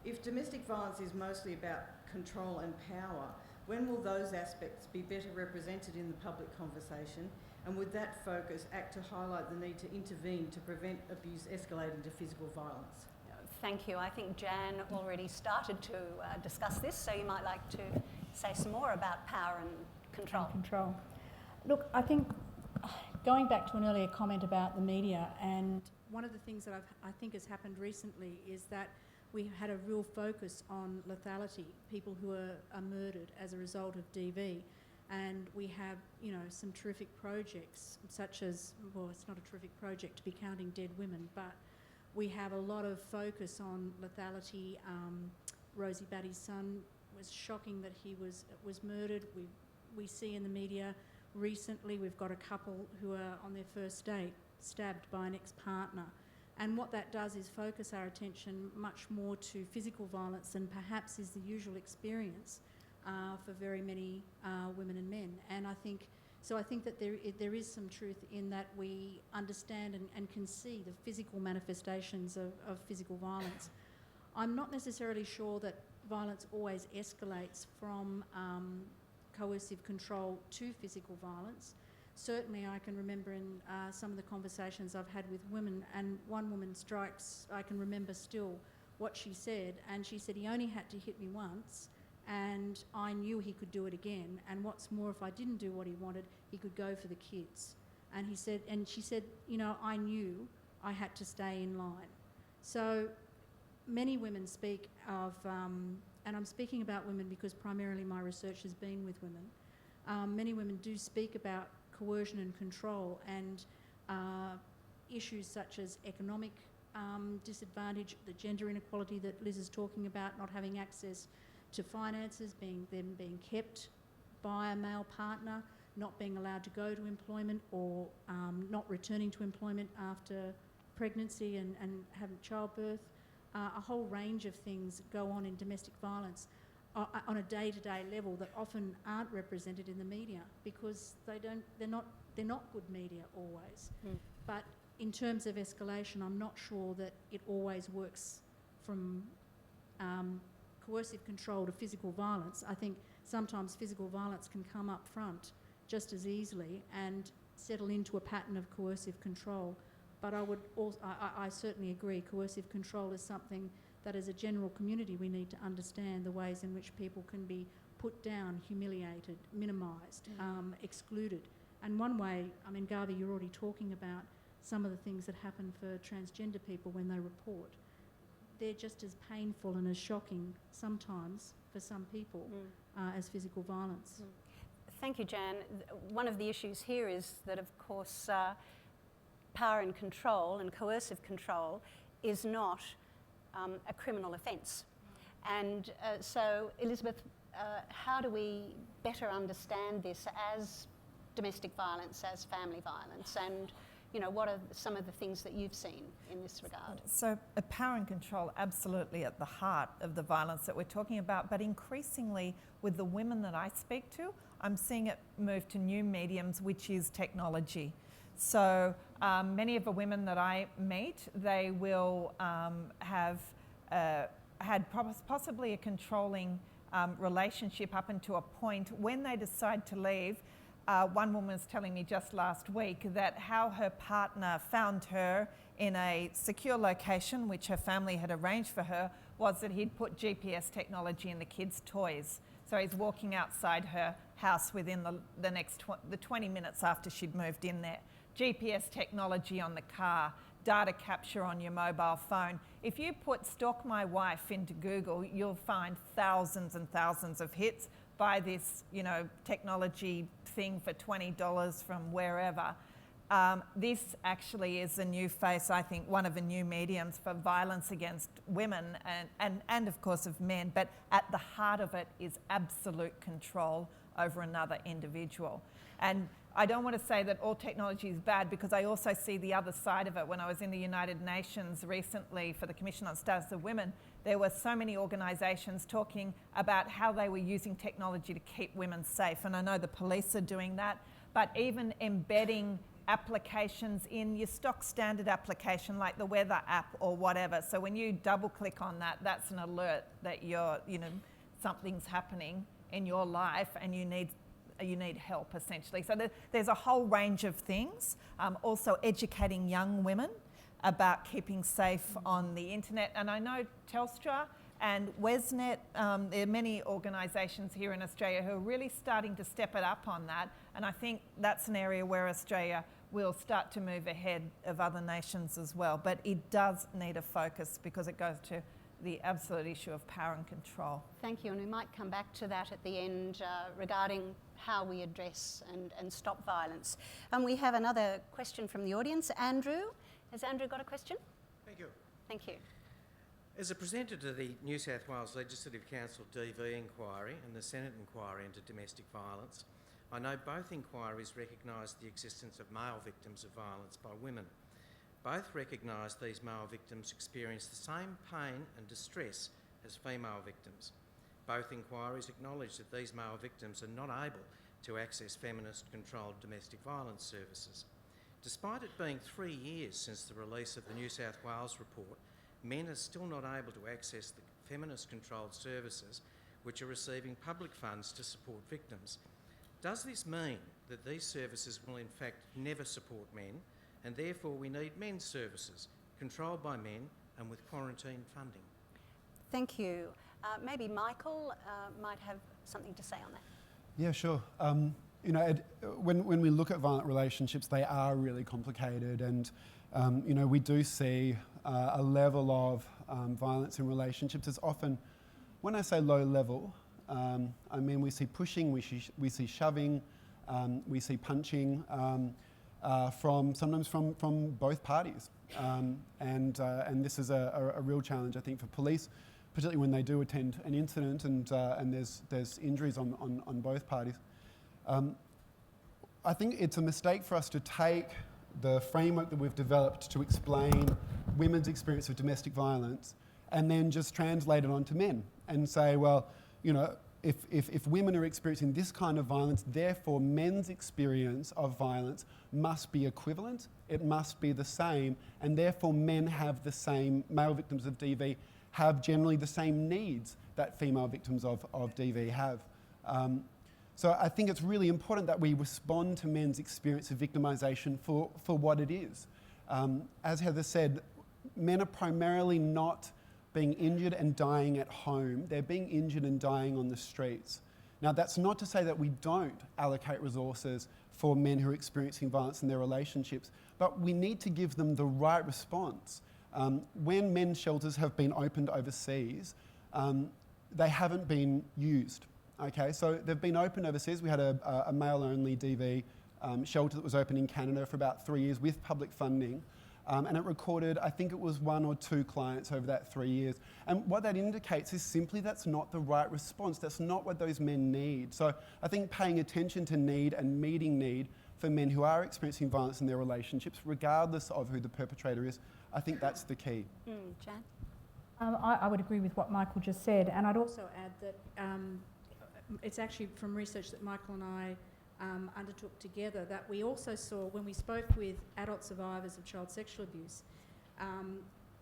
If domestic violence is mostly about control and power, when will those aspects be better represented in the public conversation? And would that focus act to highlight the need to intervene to prevent abuse escalating to physical violence? Thank you. I think Jan already started to discuss this, so you might like to say some more about power and control. Look, I think going back to an earlier comment about the media, and one of the things that I think has happened recently is that we had a real focus on lethality, people who are murdered as a result of DV. And we have, some terrific projects such as, well, it's not a terrific project to be counting dead women, but we have a lot of focus on lethality. Rosie Batty's son, was shocking that he was murdered. We see in the media recently we've got a couple who are on their first date stabbed by an ex-partner. And what that does is focus our attention much more to physical violence than perhaps is the usual experience for very many women and men. And I think that there is some truth in that we understand and can see the physical manifestations of physical violence. I'm not necessarily sure that violence always escalates from coercive control to physical violence. Certainly I can remember in some of the conversations I've had with women, and one woman I can remember still what she said, and she said, he only had to hit me once and I knew he could do it again, and what's more, if I didn't do what he wanted, he could go for the kids. And she said, I knew I had to stay in line. So many women speak of, and I'm speaking about women because primarily my research has been with women, many women do speak about coercion and control, and issues such as economic disadvantage, the gender inequality that Liz is talking about, not having access to finances, them being kept by a male partner, not being allowed to go to employment, or not returning to employment after pregnancy and having childbirth. A whole range of things go on in domestic violence on a day-to-day level that often aren't represented in the media because they're not good media always. But in terms of escalation, I'm not sure that it always works from coercive control to physical violence. I think sometimes physical violence can come up front just as easily and settle into a pattern of coercive control. But I certainly agree, coercive control is something that as a general community we need to understand the ways in which people can be put down, humiliated, minimised, excluded. And one way, I mean, Gávi, you're already talking about some of the things that happen for transgender people when they report. They're just as painful and as shocking sometimes for some people as physical violence. Thank you, Jan. One of the issues here is that, of course, power and control and coercive control is not a criminal offence. And so, Elizabeth, how do we better understand this as domestic violence, as family violence, and what are some of the things that you've seen in this regard? So power and control absolutely at the heart of the violence that we're talking about, but increasingly with the women that I speak to, I'm seeing it move to new mediums, which is technology. So many of the women that I meet, they will have had possibly a controlling relationship up until a point. When they decide to leave, one woman was telling me just last week that how her partner found her in a secure location, which her family had arranged for her, was that he'd put GPS technology in the kids' toys. So he's walking outside her house within the next 20 minutes after she'd moved in there. GPS technology on the car, data capture on your mobile phone. If you put "stalk my wife" into Google, you'll find thousands and thousands of hits. Buy this, technology thing for $20 from wherever. This actually is a new face, I think, one of the new mediums for violence against women and of course of men, but at the heart of it is absolute control over another individual. And I don't want to say that all technology is bad, because I also see the other side of it. When I was in the United Nations recently for the Commission on Status of Women, there were so many organisations talking about how they were using technology to keep women safe. And I know the police are doing that, but even embedding applications in your stock standard application like the weather app or whatever. So when you double click on that, that's an alert that something's happening in your life and you need help, essentially. So there's a whole range of things. Also educating young women about keeping safe on the internet. And I know Telstra and Wesnet, there are many organisations here in Australia who are really starting to step it up on that. And I think that's an area where Australia will start to move ahead of other nations as well. But it does need a focus, because it goes to the absolute issue of power and control. Thank you, and we might come back to that at the end regarding how we address and stop violence. And we have another question from the audience. Andrew, has Andrew got a question? Thank you. Thank you. As a presenter to the New South Wales Legislative Council DV inquiry and the Senate inquiry into domestic violence, I know both inquiries recognise the existence of male victims of violence by women. Both recognise these male victims experience the same pain and distress as female victims. Both inquiries acknowledge that these male victims are not able to access feminist-controlled domestic violence services. Despite it being 3 years since the release of the New South Wales report, men are still not able to access the feminist-controlled services which are receiving public funds to support victims. Does this mean that these services will in fact never support men, and therefore we need men's services, controlled by men and with quarantine funding? Thank you. Maybe Michael might have something to say on that. Yeah, sure. When we look at violent relationships, they are really complicated, and we do see a level of violence in relationships is often, when I say low level, I mean we see pushing, we see shoving, we see punching, sometimes from both parties, and this is a real challenge, I think, for police, particularly when they do attend an incident and there's injuries on both parties. I think it's a mistake for us to take the framework that we've developed to explain women's experience of domestic violence and then just translate it onto men and say, well, if women are experiencing this kind of violence, therefore men's experience of violence must be equivalent, it must be the same, and therefore men have the same, male victims of DV have generally the same needs that female victims of DV have. So I think it's really important that we respond to men's experience of victimisation for what it is. As Heather said, men are primarily not being injured and dying at home. They're being injured and dying on the streets. Now, that's not to say that we don't allocate resources for men who are experiencing violence in their relationships, but we need to give them the right response. When men's shelters have been opened overseas, they haven't been used. Okay, so they've been opened overseas. We had a male-only DV shelter that was open in Canada for about 3 years with public funding. And it recorded, I think it was 1 or 2 clients over that 3 years. And what that indicates is simply that's not the right response. That's not what those men need. So I think paying attention to need and meeting need for men who are experiencing violence in their relationships, regardless of who the perpetrator is, I think that's the key. Jan? I would agree with what Michael just said, and I'd also add that it's actually from research that Michael and I undertook together that we also saw when we spoke with adult survivors of child sexual abuse,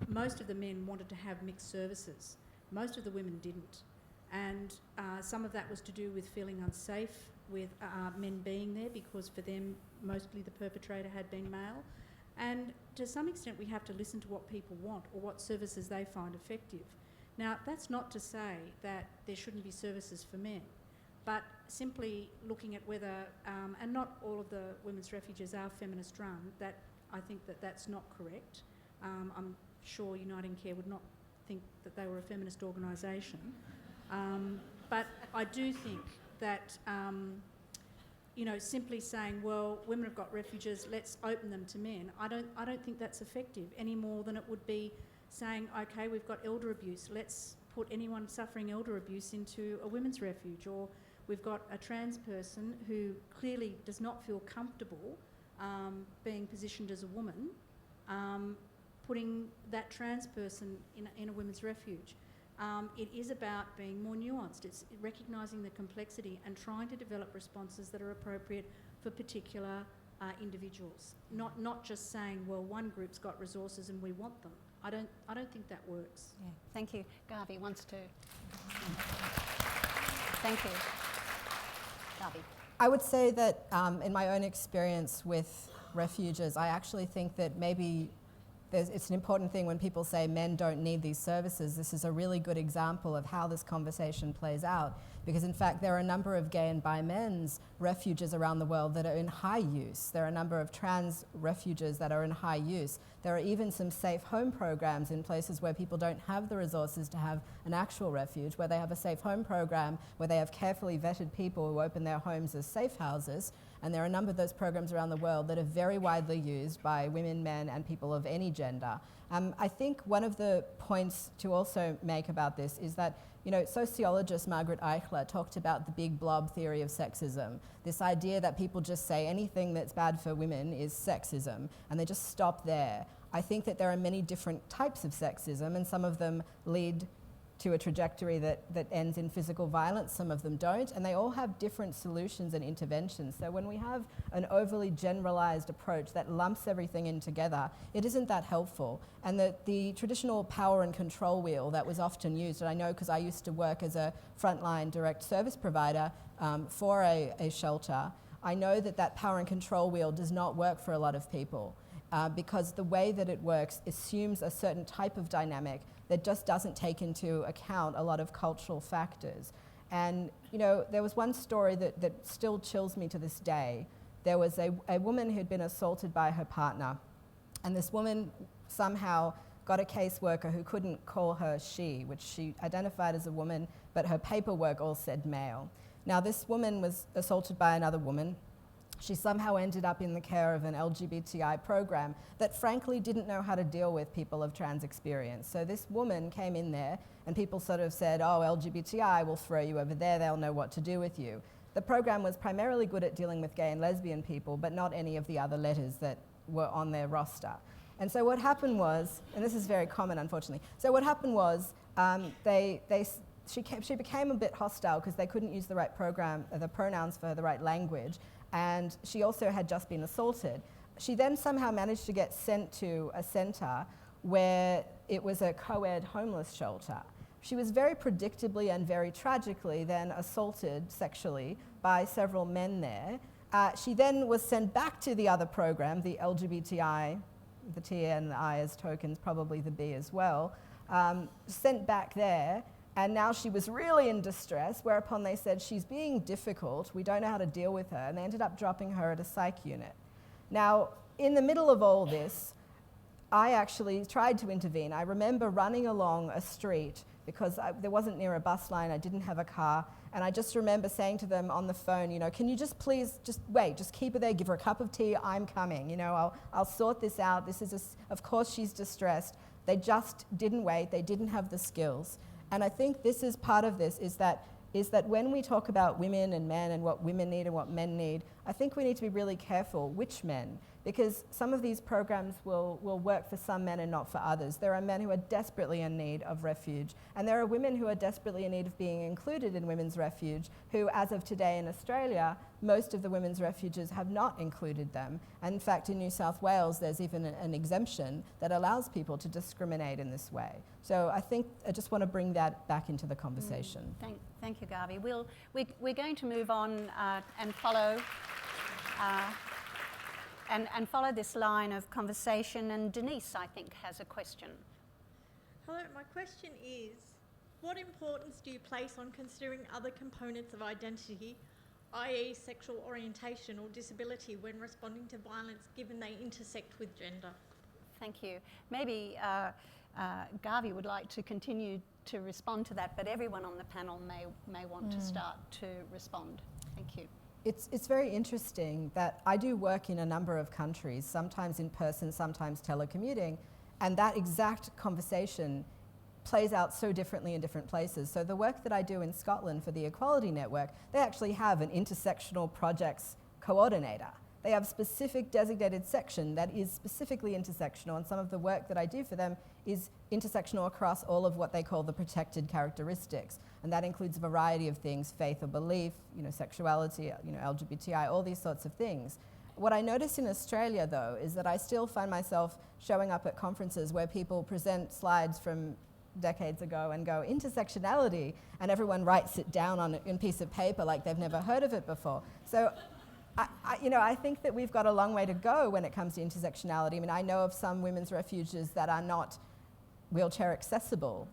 most of the men wanted to have mixed services. Most of the women didn't. And some of that was to do with feeling unsafe with men being there because for them, mostly the perpetrator had been male. And to some extent, we have to listen to what people want or what services they find effective. Now, that's not to say that there shouldn't be services for men, but simply looking at whether, and not all of the women's refuges are feminist run, that I think that that's not correct. I'm sure Uniting Care would not think that they were a feminist organisation. But I do think that, simply saying, well, women have got refuges, let's open them to men, I don't think that's effective any more than it would be saying, okay, we've got elder abuse, let's put anyone suffering elder abuse into a women's refuge, or we've got a trans person who clearly does not feel comfortable being positioned as a woman, putting that trans person in a women's refuge. It is about being more nuanced. It's recognising the complexity and trying to develop responses that are appropriate for particular individuals. Not just saying, well, one group's got resources and we want them. I don't think that works. Yeah, thank you. Gávi wants to. Thank you. Gávi. I would say that in my own experience with refuges, I actually think that maybe it's an important thing when people say men don't need these services. This is a really good example of how this conversation plays out, because in fact there are a number of gay and bi men's refuges around the world that are in high use. There are a number of trans refuges that are in high use. There are even some safe home programs in places where people don't have the resources to have an actual refuge, where they have a safe home program, where they have carefully vetted people who open their homes as safe houses. And there are a number of those programs around the world that are very widely used by women, men, and people of any gender. I think one of the points to also make about this is that, sociologist Margaret Eichler talked about the big blob theory of sexism, this idea that people just say anything that's bad for women is sexism, and they just stop there. I think that there are many different types of sexism, and some of them lead to a trajectory that ends in physical violence, some of them don't, and they all have different solutions and interventions. So when we have an overly generalized approach that lumps everything in together, it isn't that helpful. And the traditional power and control wheel that was often used, and I know because I used to work as a frontline direct service provider for a shelter, I know that power and control wheel does not work for a lot of people because the way that it works assumes a certain type of dynamic that just doesn't take into account a lot of cultural factors. And, there was one story that still chills me to this day. There was a woman who'd been assaulted by her partner, and this woman somehow got a caseworker who couldn't call her she, which she identified as a woman, but her paperwork all said male. Now, this woman was assaulted by another woman. She somehow ended up in the care of an LGBTI program that frankly didn't know how to deal with people of trans experience. So this woman came in there and people sort of said, oh, LGBTI will throw you over there, they'll know what to do with you. The program was primarily good at dealing with gay and lesbian people, but not any of the other letters that were on their roster. And so what happened was, and this is very common unfortunately, so what happened was she became a bit hostile because they couldn't use the right the pronouns for the right language. And she also had just been assaulted. She then somehow managed to get sent to a centre where it was a co-ed homeless shelter. She was very predictably and very tragically then assaulted sexually by several men there. She then was sent back to the other program, the LGBTI, the T and the I as tokens, probably the B as well, sent back there, and now she was really in distress, whereupon they said, she's being difficult, we don't know how to deal with her, and they ended up dropping her at a psych unit. Now, in the middle of all this, I actually tried to intervene. I remember running along a street because there wasn't near a bus line, I didn't have a car, and I just remember saying to them on the phone, you know, can you just please, just wait, just keep her there, give her a cup of tea, I'm coming, you know, I'll sort this out, this is, of course she's distressed. They just didn't wait, they didn't have the skills. And I think this is part of this, is that when we talk about women and men and what women need and what men need, I think we need to be really careful which men, because some of these programs will work for some men and not for others. There are men who are desperately in need of refuge, and there are women who are desperately in need of being included in women's refuge, who, as of today in Australia, most of the women's refuges have not included them. And in fact, in New South Wales, there's even an exemption that allows people to discriminate in this way. So I think I just want to bring that back into the conversation. Thank you, Gávi. We're going to move on and follow and follow this line of conversation. And Denise, I think, has a question. Hello, my question is, what importance do you place on considering other components of identity, i.e. sexual orientation or disability, when responding to violence, given they intersect with gender? Thank you. Maybe Gávi would like to continue to respond to that, but everyone on the panel may want to start to respond. Thank you. It's very interesting that I do work in a number of countries, sometimes in person, sometimes telecommuting, and that exact conversation plays out so differently in different places. So the work that I do in Scotland for the Equality Network, they actually have an intersectional projects coordinator. They have a specific designated section that is specifically intersectional, and some of the work that I do for them is intersectional across all of what they call the protected characteristics. And that includes a variety of things, faith or belief, you know, sexuality, you know, LGBTI, all these sorts of things. What I notice in Australia, though, is that I still find myself showing up at conferences where people present slides from decades ago and go, intersectionality, and everyone writes it down on a piece of paper like they've never heard of it before. So I think that we've got a long way to go when it comes to intersectionality. I mean, I know of some women's refuges that are not wheelchair accessible,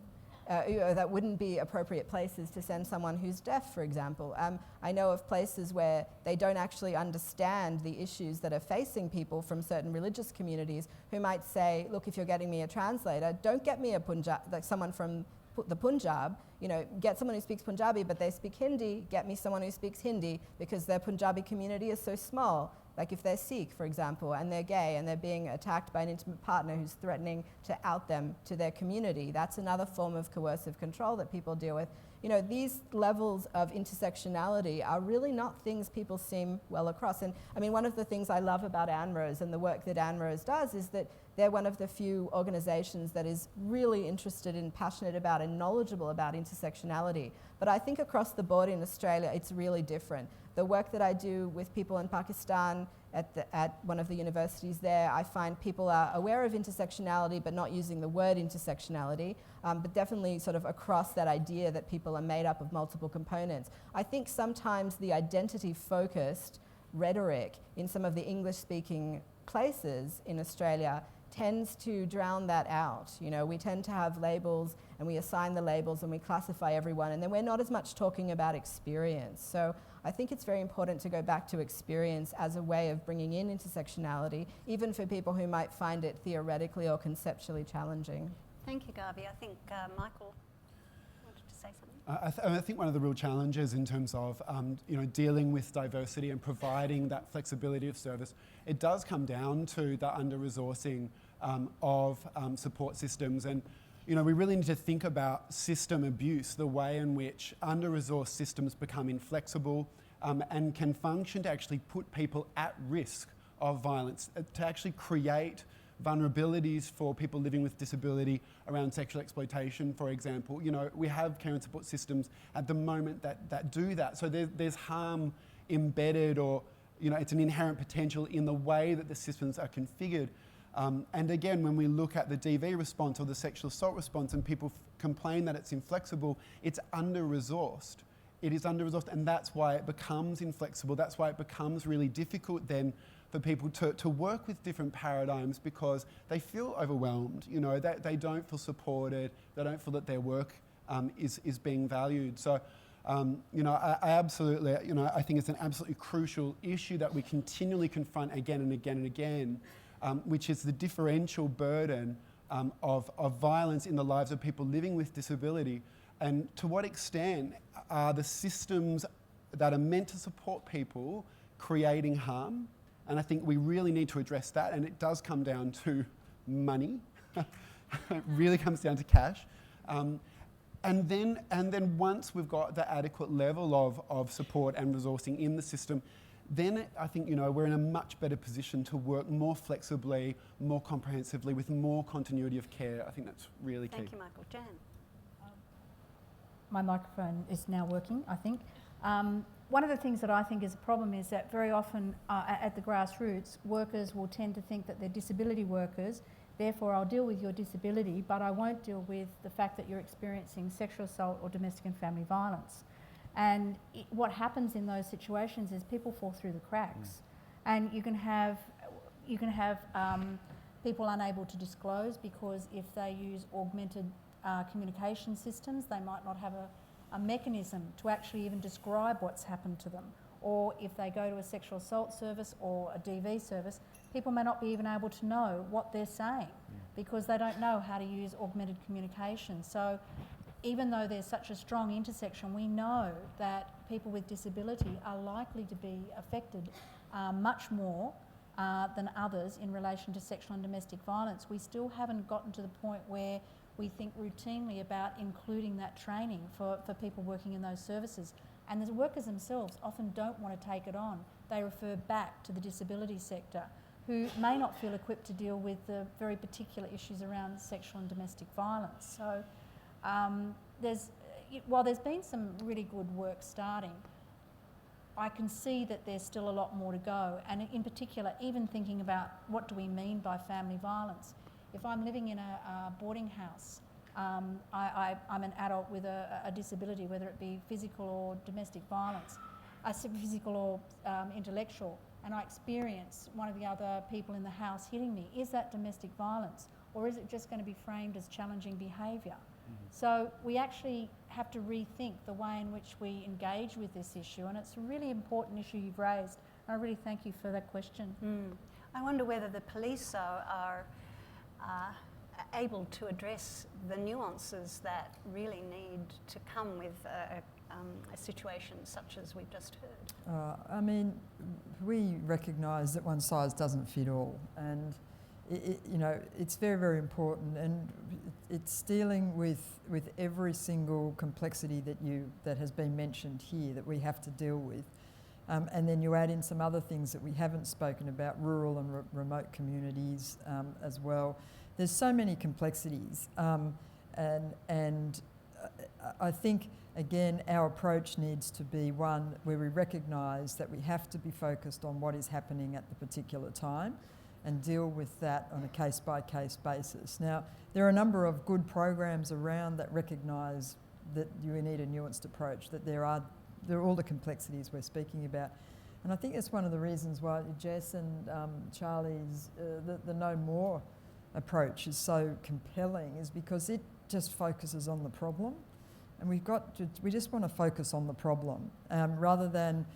that wouldn't be appropriate places to send someone who's deaf, for example. I know of places where they don't actually understand the issues that are facing people from certain religious communities who might say, look, if you're getting me a translator, don't get me a like someone from the Punjab, you know, get someone who speaks Punjabi, but they speak Hindi, get me someone who speaks Hindi, because their Punjabi community is so small. Like if they're Sikh, for example, and they're gay and they're being attacked by an intimate partner who's threatening to out them to their community, that's another form of coercive control that people deal with. You know, these levels of intersectionality are really not things people seem well across. And I mean, one of the things I love about ANROS and the work that ANROS does is that they're one of the few organizations that is really interested and passionate about and knowledgeable about intersectionality. But I think across the board in Australia, it's really different. The work that I do with people in Pakistan at one of the universities there, I find people are aware of intersectionality but not using the word intersectionality, but definitely sort of across that idea that people are made up of multiple components. I think sometimes the identity-focused rhetoric in some of the English-speaking places in Australia tends to drown that out. You know, we tend to have labels and we assign the labels and we classify everyone, and then we're not as much talking about experience. So I think it's very important to go back to experience as a way of bringing in intersectionality, even for people who might find it theoretically or conceptually challenging. Thank you, Gávi. I think Michael wanted to say something. I think one of the real challenges in terms of dealing with diversity and providing that flexibility of service, it does come down to the under-resourcing of support systems. And we really need to think about system abuse, the way in which under-resourced systems become inflexible and can function to actually put people at risk of violence, to actually create vulnerabilities for people living with disability around sexual exploitation, for example. We have care and support systems at the moment that do that. So there's harm embedded, or it's an inherent potential in the way that the systems are configured. And again, when we look at the DV response or the sexual assault response and people complain that it's inflexible, it's under-resourced. It is under-resourced, and that's why it becomes inflexible. That's why it becomes really difficult then for people to work with different paradigms, because they feel overwhelmed. You know, they don't feel supported. They don't feel that their work is being valued. So, you know, I absolutely, you know, I think it's an absolutely crucial issue that we continually confront again and again and again, which is the differential burden of violence in the lives of people living with disability. And to what extent are the systems that are meant to support people creating harm? And I think we really need to address that, and it does come down to money. It really comes down to cash. And then once we've got the adequate level of support and resourcing in the system, then I think, you know, we're in a much better position to work more flexibly, more comprehensively, with more continuity of care. I think that's really key. Thank you, Michael. Jan? My microphone is now working, I think. One of the things that I think is a problem is that very often at the grassroots, workers will tend to think that they're disability workers, therefore I'll deal with your disability, but I won't deal with the fact that you're experiencing sexual assault or domestic and family violence. And what happens in those situations is people fall through the cracks. And you can have people unable to disclose, because if they use augmented communication systems, they might not have a mechanism to actually even describe what's happened to them. Or if they go to a sexual assault service or a DV service, people may not be even able to know what they're saying because they don't know how to use augmented communication. So even though there's such a strong intersection, we know that people with disability are likely to be affected much more than others in relation to sexual and domestic violence. We still haven't gotten to the point where we think routinely about including that training for people working in those services. And the workers themselves often don't want to take it on. They refer back to the disability sector, who may not feel equipped to deal with the very particular issues around sexual and domestic violence. So while there's been some really good work starting, I can see that there's still a lot more to go. And in particular, even thinking about what do we mean by family violence. If I'm living in a boarding house, I'm an adult with a disability, whether it be physical or domestic violence, physical or intellectual, and I experience one of the other people in the house hitting me, is that domestic violence? Or is it just going to be framed as challenging behaviour? So we actually have to rethink the way in which we engage with this issue, and it's a really important issue you've raised. And I really thank you for that question. I wonder whether the police are able to address the nuances that really need to come with a situation such as we've just heard. I mean, we recognise that one size doesn't fit all, and you know, it's very, very important, and it's dealing with every single complexity that has been mentioned here that we have to deal with. And then you add in some other things that we haven't spoken about, rural and remote communities as well. There's so many complexities, and I think, again, our approach needs to be one where we recognise that we have to be focused on what is happening at the particular time and deal with that on a case-by-case basis. Now, there are a number of good programs around that recognise that you need a nuanced approach, that there are all the complexities we're speaking about. And I think that's one of the reasons why Jess and Charlie's, the No More approach is so compelling, is because it just focuses on the problem. And we just want to focus on the problem rather than,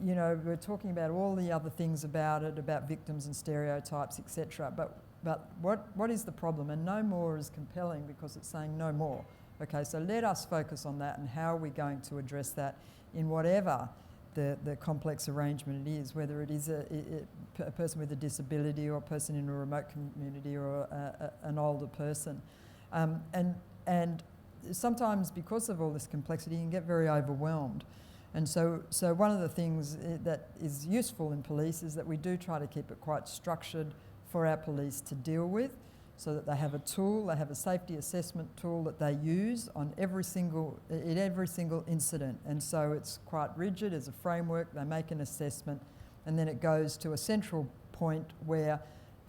you know, we're talking about all the other things about it, about victims and stereotypes, etc. But what is the problem? And No More is compelling because it's saying no more. Okay, so let us focus on that, and how are we going to address that in whatever the complex arrangement it is, whether it is a person with a disability or a person in a remote community or an older person. And sometimes because of all this complexity, you can get very overwhelmed. And so one of the things that is useful in police is that we do try to keep it quite structured for our police to deal with, so that they have a tool, they have a safety assessment tool that they use in every single incident. And so it's quite rigid as a framework. They make an assessment, and then it goes to a central point where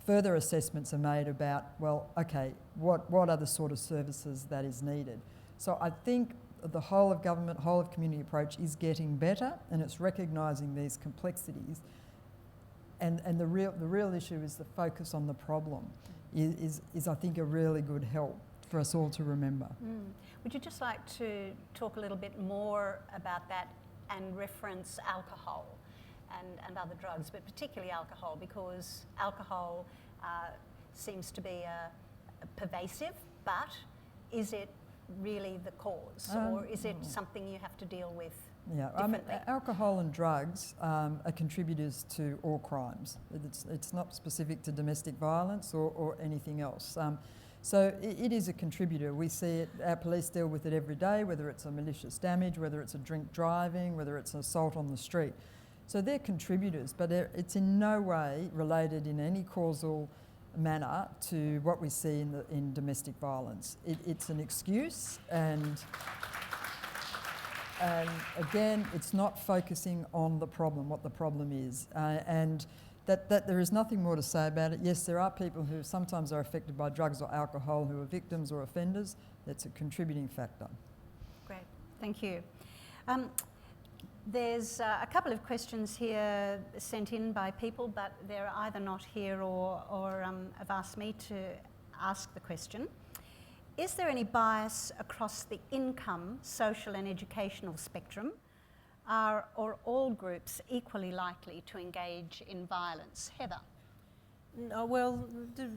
further assessments are made about, well, okay, what are the sort of services that is needed? So I think the whole of government, whole of community approach is getting better, and it's recognising these complexities. And the real issue is the focus on the problem is I think a really good help for us all to remember. Would you just like to talk a little bit more about that and reference alcohol and other drugs, but particularly alcohol, because alcohol seems to be pervasive, but is it really the cause, or is it something you have to deal with differently? Alcohol and drugs are contributors to all crimes. It's not specific to domestic violence or anything else. So it is a contributor. We see it, our police deal with it every day, whether it's a malicious damage, whether it's a drink driving, whether it's an assault on the street. So they're contributors, but it's in no way related in any causal manner to what we see in domestic violence. It's an excuse, and again, it's not focusing on the problem, what the problem is, and that there is nothing more to say about it. Yes, there are people who sometimes are affected by drugs or alcohol who are victims or offenders. That's a contributing factor. Great, thank you. There's a couple of questions here sent in by people, but they're either not here or have asked me to ask the question. Is there any bias across the income, social and educational spectrum? Are all groups equally likely to engage in violence? Heather? No, well,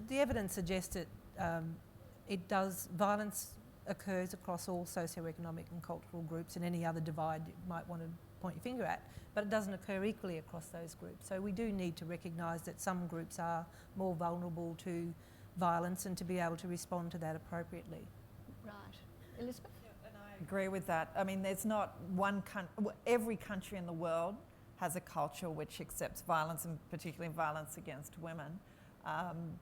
the evidence suggests that violence occurs across all socioeconomic and cultural groups, and any other divide you might want to point your finger at, but it doesn't occur equally across those groups. So we do need to recognise that some groups are more vulnerable to violence and to be able to respond to that appropriately. Right. Elizabeth? And I agree with that. I mean, there's not one country, every country in the world has a culture which accepts violence, and particularly violence against women.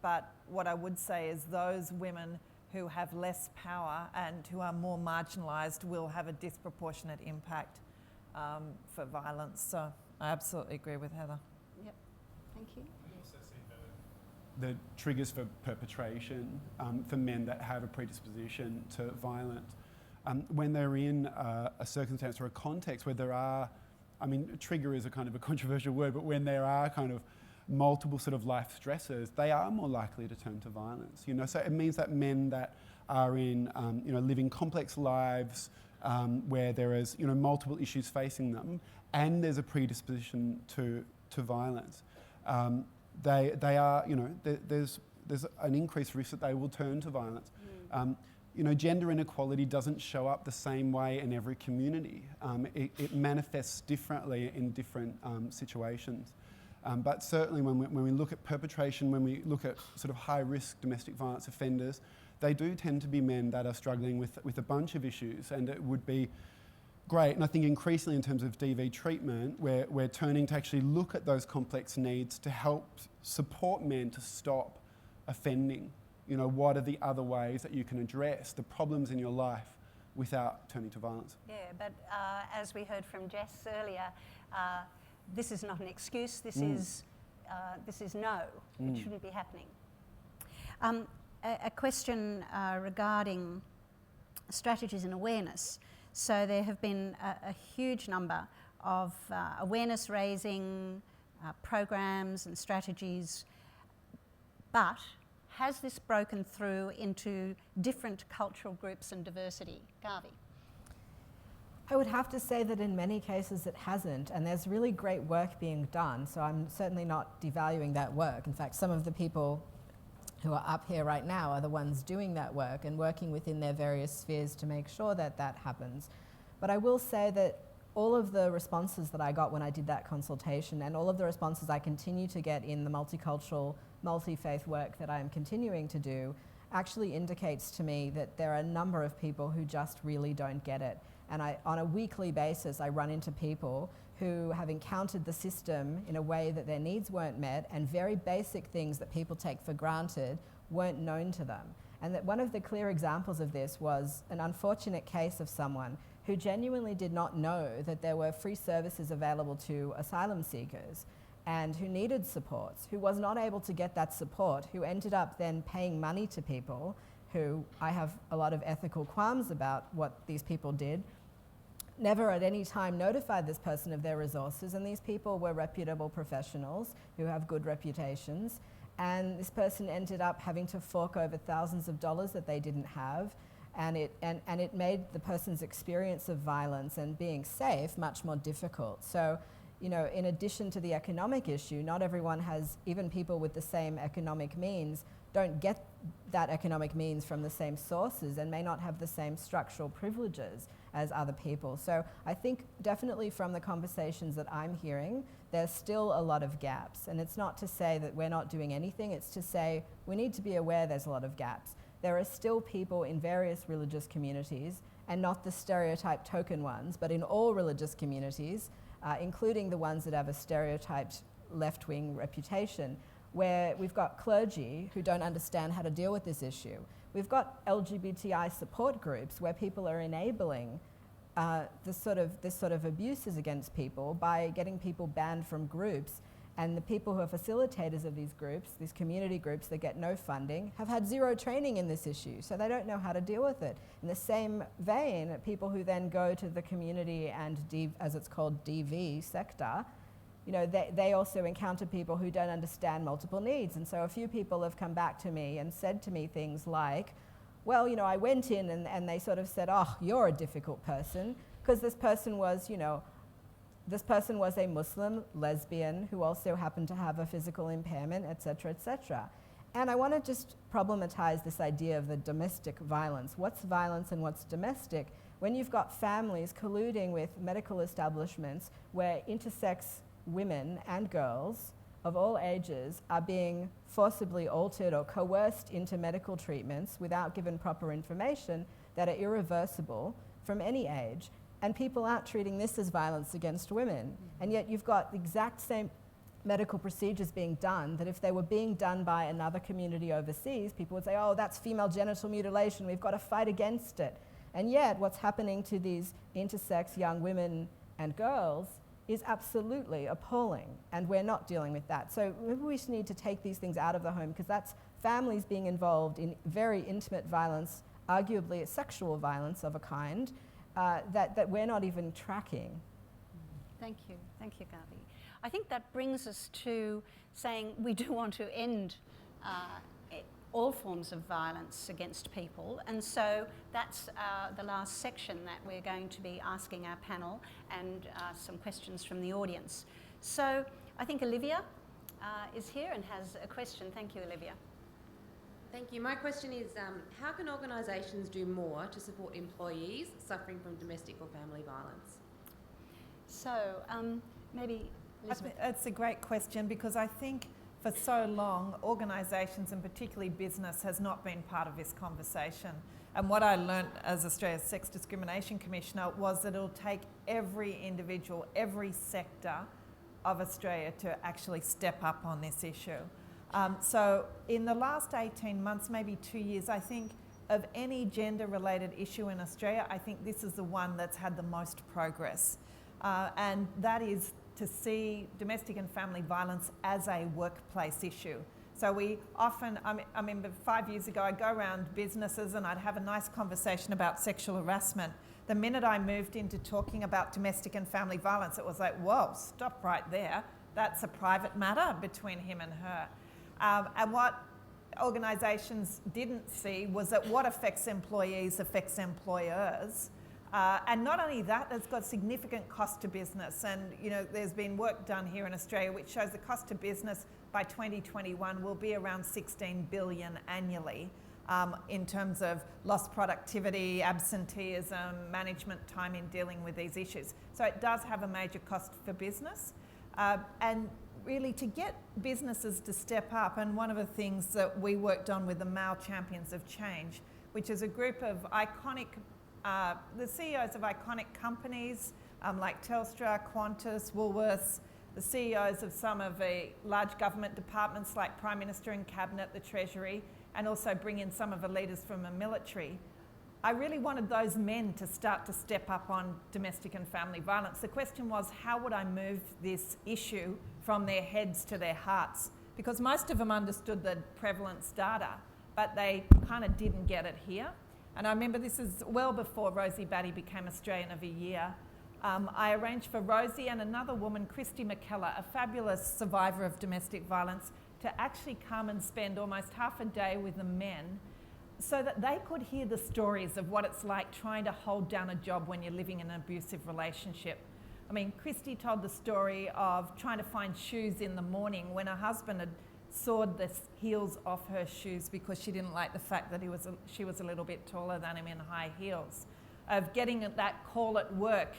But what I would say is those women who have less power and who are more marginalised will have a disproportionate impact for violence. So I absolutely agree with Heather. Yep, thank you. We also see the triggers for perpetration for men that have a predisposition to violence. When they're in a circumstance or a context where there are, I mean, trigger is a kind of a controversial word, but when there are kind of multiple sort of life stressors, they are more likely to turn to violence. You know, so it means that men that are in, living complex lives, where there is, multiple issues facing them, and there's a predisposition to violence. They are, there's an increased risk that they will turn to violence. Gender inequality doesn't show up the same way in every community. It manifests differently in different situations. But certainly when we look at perpetration, when we look at sort of high-risk domestic violence offenders, they do tend to be men that are struggling with a bunch of issues, and it would be great, and I think increasingly in terms of DV treatment, we're turning to actually look at those complex needs to help support men to stop offending. What are the other ways that you can address the problems in your life without turning to violence? Yeah, but as we heard from Jess earlier, this is not an excuse, this is no, it shouldn't be happening. A question regarding strategies and awareness. So there have been a huge number of awareness raising programs and strategies, but has this broken through into different cultural groups and diversity? Gávi? I would have to say that in many cases it hasn't, and there's really great work being done, so I'm certainly not devaluing that work. In fact, some of the people who are up here right now are the ones doing that work and working within their various spheres to make sure that that happens. But I will say that all of the responses that I got when I did that consultation, and all of the responses I continue to get in the multicultural, multi-faith work that I am continuing to do, actually indicates to me that there are a number of people who just really don't get it. And on a weekly basis, I run into people who have encountered the system in a way that their needs weren't met, and very basic things that people take for granted weren't known to them. And that one of the clear examples of this was an unfortunate case of someone who genuinely did not know that there were free services available to asylum seekers. and who needed supports, who was not able to get that support, who ended up then paying money to people who I have a lot of ethical qualms about what these people did, never at any time notified this person of their resources, and these people were reputable professionals who have good reputations, and this person ended up having to fork over thousands of dollars that they didn't have, and it made the person's experience of violence and being safe much more difficult. So, you know, in addition to the economic issue, not everyone has, even people with the same economic means, don't get that economic means from the same sources and may not have the same structural privileges as other people. So I think definitely from the conversations that I'm hearing, there's still a lot of gaps. And it's not to say that we're not doing anything, it's to say we need to be aware there's a lot of gaps. There are still people in various religious communities, and not the stereotyped token ones, but in all religious communities, including the ones that have a stereotyped left-wing reputation, where we've got clergy who don't understand how to deal with this issue. We've got LGBTI support groups where people are enabling this sort of abuses against people by getting people banned from groups. And the people who are facilitators of these groups, these community groups that get no funding, have had zero training in this issue, so they don't know how to deal with it. In the same vein, people who then go to the community and, as it's called, DV sector, you know, they also encounter people who don't understand multiple needs. And so a few people have come back to me and said to me things like, well, you know, I went in and they sort of said, oh, you're a difficult person, because this person was, you know, this person was a Muslim lesbian who also happened to have a physical impairment, et cetera, et cetera. And I want to just problematize this idea of the domestic violence. What's violence and what's domestic? When you've got families colluding with medical establishments where intersex women and girls of all ages are being forcibly altered or coerced into medical treatments without given proper information that are irreversible from any age, and people aren't treating this as violence against women. And yet you've got the exact same medical procedures being done that if they were being done by another community overseas, people would say, oh, that's female genital mutilation, we've got to fight against it. And yet what's happening to these intersex young women and girls is absolutely appalling, and we're not dealing with that. So maybe we just need to take these things out of the home, because that's families being involved in very intimate violence, arguably it's sexual violence of a kind, that we're not even tracking. Thank you, Gávi. I think that brings us to saying we do want to end all forms of violence against people, and so that's the last section that we're going to be asking our panel, and some questions from the audience. So I think Olivia is here and has a question. Thank you, Olivia. Thank you. My question is, how can organisations do more to support employees suffering from domestic or family violence? So maybe Elizabeth. It's a great question, because I think for so long, organisations and particularly business has not been part of this conversation. And what I learnt as Australia's Sex Discrimination Commissioner was that it'll take every individual, every sector of Australia to actually step up on this issue. So in the last 18 months, maybe 2 years, I think of any gender-related issue in Australia, I think this is the one that's had the most progress. And that is to see domestic and family violence as a workplace issue. So we often, I remember 5 years ago, I'd go around businesses and I'd have a nice conversation about sexual harassment. The minute I moved into talking about domestic and family violence, it was like, whoa, stop right there. That's a private matter between him and her. And what organisations didn't see was that what affects employees affects employers. And not only that, it's got significant cost to business. And you know, there's been work done here in Australia which shows the cost to business by 2021 will be around 16 billion annually in terms of lost productivity, absenteeism, management time in dealing with these issues. So it does have a major cost for business. And really to get businesses to step up, and one of the things that we worked on with the Male Champions of Change, which is a group of iconic, the CEOs of iconic companies like Telstra, Qantas, Woolworths, the CEOs of some of the large government departments like Prime Minister and Cabinet, the Treasury, and also bring in some of the leaders from the military. I really wanted those men to start to step up on domestic and family violence. The question was, how would I move this issue from their heads to their hearts? Because most of them understood the prevalence data, but they kind of didn't get it here. And I remember this is well before Rosie Batty became Australian of the Year. I arranged for Rosie and another woman, Christy McKellar, a fabulous survivor of domestic violence, to actually come and spend almost half a day with the men so that they could hear the stories of what it's like trying to hold down a job when you're living in an abusive relationship. I mean, Christy told the story of trying to find shoes in the morning when her husband had sawed the heels off her shoes because she didn't like the fact that she was a little bit taller than him in high heels. Of getting that call at work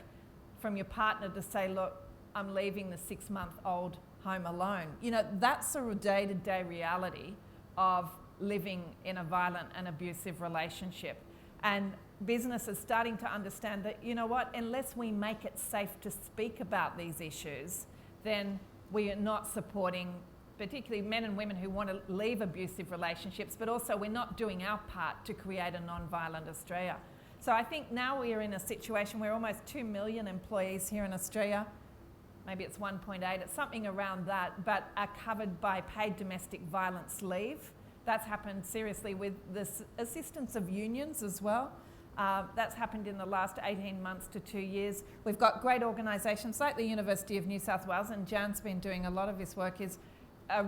from your partner to say, look, I'm leaving the 6-month-old home alone. You know, that's a day-to-day reality of living in a violent and abusive relationship. And business is starting to understand that, you know what, unless we make it safe to speak about these issues, then we are not supporting particularly men and women who want to leave abusive relationships, but also we're not doing our part to create a non-violent Australia. So I think now we are in a situation where almost 2 million employees here in Australia, maybe it's 1.8, it's something around that, but are covered by paid domestic violence leave. That's happened seriously with the assistance of unions as well. That's happened in the last 18 months to 2 years. We've got great organisations like the University of New South Wales, and Jan's been doing a lot of this work, is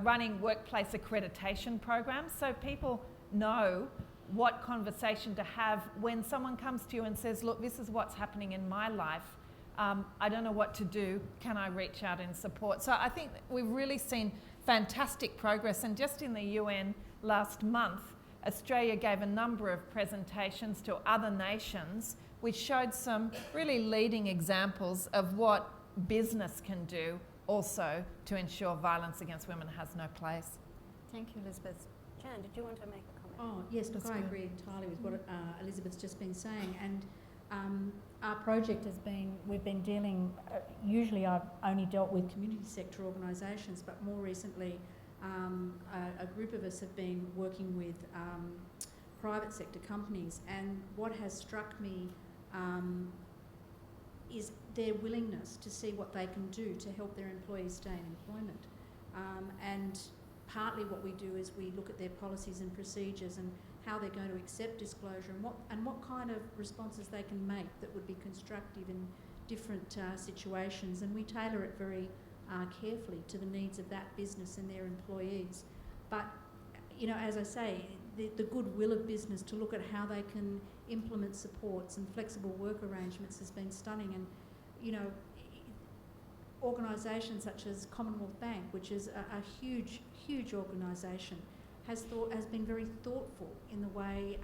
running workplace accreditation programs so people know what conversation to have when someone comes to you and says, look, this is what's happening in my life. I don't know what to do. Can I reach out in support? So I think we've really seen fantastic progress. And just in the UN last month, Australia gave a number of presentations to other nations which showed some really leading examples of what business can do also to ensure violence against women has no place. Thank you, Elizabeth. Jan, did you want to make a comment? Oh, yes, look, I agree entirely with what Elizabeth's just been saying. And our project has been, we've been dealing, usually I've only dealt with community sector organisations, but more recently a group of us have been working with private sector companies. And what has struck me is their willingness to see what they can do to help their employees stay in employment. And partly what we do is we look at their policies and procedures and how they're going to accept disclosure and what kind of responses they can make that would be constructive in different situations. And we tailor it very carefully to the needs of that business and their employees. But, you know, as I say, the goodwill of business to look at how they can implement supports and flexible work arrangements has been stunning. And, you know, organisations such as Commonwealth Bank, which is a huge organisation, has been very thoughtful in the way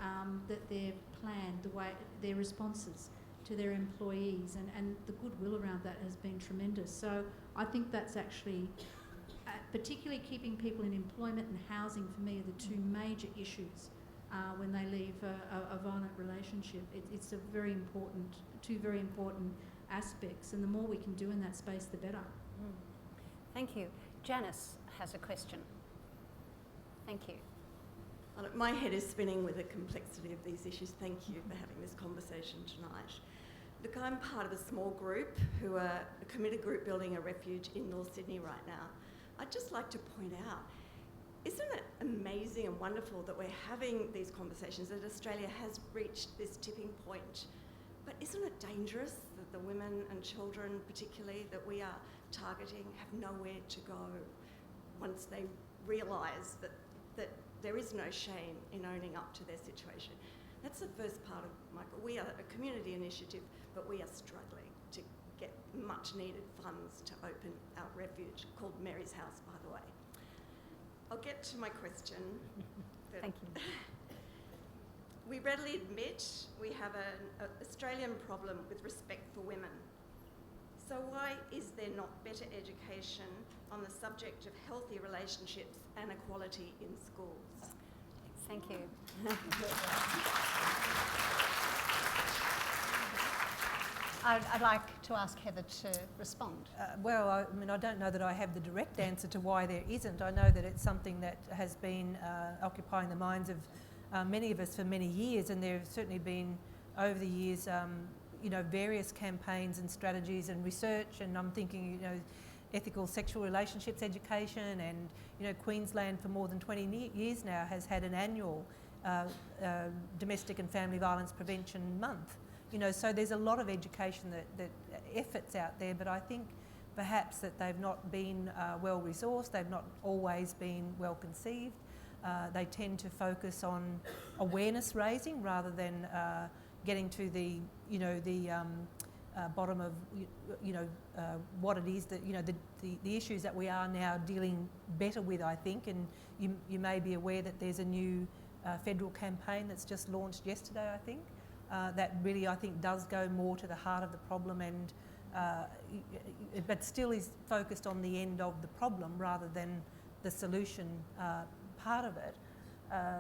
that they've planned, the way their responses to their employees, and the goodwill around that has been tremendous. So I think that's actually, particularly keeping people in employment and housing, for me, are the two major issues when they leave a violent relationship. It's a very important, two very important aspects, and the more we can do in that space, the better. Thank you. Janice has a question. Thank you. My head is spinning with the complexity of these issues. Thank you for having this conversation tonight. Look, I'm part of a small group who are a committed group building a refuge in North Sydney right now. I'd just like to point out, isn't it amazing and wonderful that we're having these conversations, that Australia has reached this tipping point? But isn't it dangerous that the women and children, particularly, that we are targeting have nowhere to go once they realise that there is no shame in owning up to their situation? That's the first part of my... We are a community initiative, but we are struggling to get much needed funds to open our refuge, called Mary's House, by the way. I'll get to my question. Thank you. We readily admit we have an Australian problem with respect for women. So why is there not better education on the subject of healthy relationships and equality in schools? Thank you. I'd like to ask Heather to respond. Well, I mean, I don't know that I have the direct answer to why there isn't. I know that it's something that has been occupying the minds of many of us for many years, and there have certainly been over the years various campaigns and strategies and research, and I'm thinking ethical sexual relationships education, and Queensland for more than 20 years now has had an annual domestic and family violence prevention month. So there's a lot of education that efforts out there, but I think perhaps that they've not been well resourced, they've not always been well conceived. They tend to focus on awareness raising rather than getting to the bottom of what it is that the issues that we are now dealing better with, I think. And you may be aware that there's a new federal campaign that's just launched yesterday, I think, that really I think does go more to the heart of the problem, and but still is focused on the end of the problem rather than the solution part of it.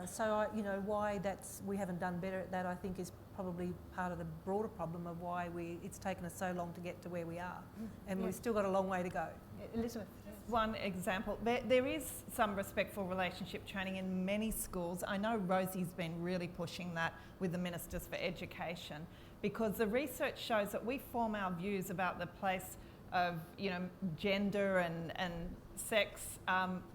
So why we haven't done better at that, I think, is probably part of the broader problem of why it's taken us so long to get to where we are, and we've still got a long way to go. Elizabeth. One example, there is some respectful relationship training in many schools. I know Rosie's been really pushing that with the Ministers for Education, because the research shows that we form our views about the place of gender and sex.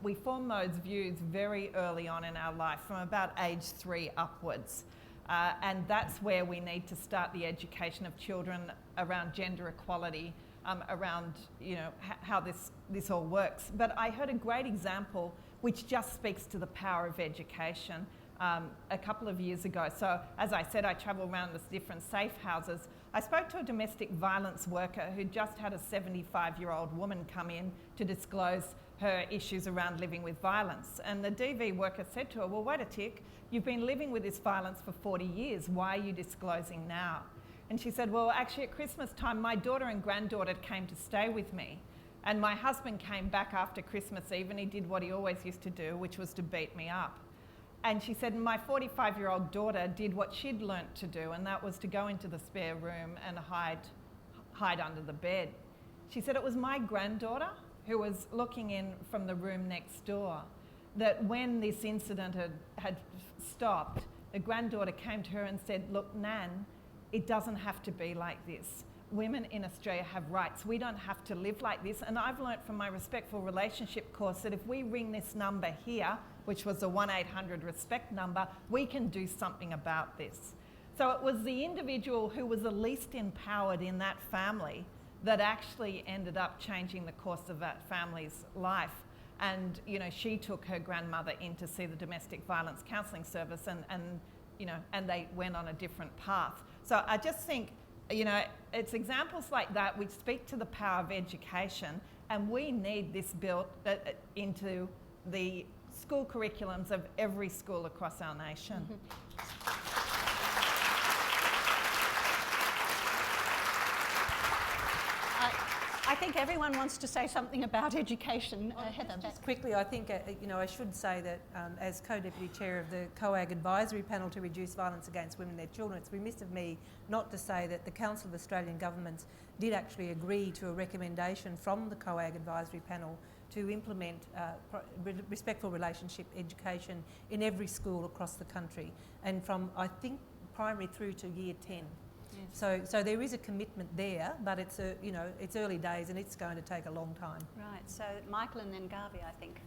We form those views very early on in our life, from about age 3 upwards. And that's where we need to start the education of children around gender equality, around how this all works. But I heard a great example which just speaks to the power of education a couple of years ago. So as I said, I travel around the different safe houses. I spoke to a domestic violence worker who just had a 75-year-old woman come in to disclose her issues around living with violence. And the DV worker said to her, well, wait a tick, you've been living with this violence for 40 years. Why are you disclosing now? And she said, well, actually at Christmas time, my daughter and granddaughter came to stay with me. And my husband came back after Christmas Eve and he did what he always used to do, which was to beat me up. And she said, my 45-year-old daughter did what she'd learnt to do, and that was to go into the spare room and hide under the bed. She said it was my granddaughter who was looking in from the room next door, that when this incident had stopped, the granddaughter came to her and said, look, Nan, it doesn't have to be like this. Women in Australia have rights. We don't have to live like this. And I've learnt from my respectful relationship course that if we ring this number here, which was the 1-800 respect number, we can do something about this. So it was the individual who was the least empowered in that family that actually ended up changing the course of that family's life. And she took her grandmother in to see the domestic violence counselling service, and they went on a different path. So I just think, it's examples like that which speak to the power of education, and we need this built into the school curriculums of every school across our nation. I think everyone wants to say something about education. Heather, just quickly, I think I should say that as co-deputy chair of the COAG advisory panel to reduce violence against women and their children, it's remiss of me not to say that the Council of Australian Governments did actually agree to a recommendation from the COAG advisory panel to implement respectful relationship education in every school across the country, and from, I think, primary through to year 10. Yes. So there is a commitment there, but it's it's early days and it's going to take a long time. Right. So Michael and then Gávi, I think.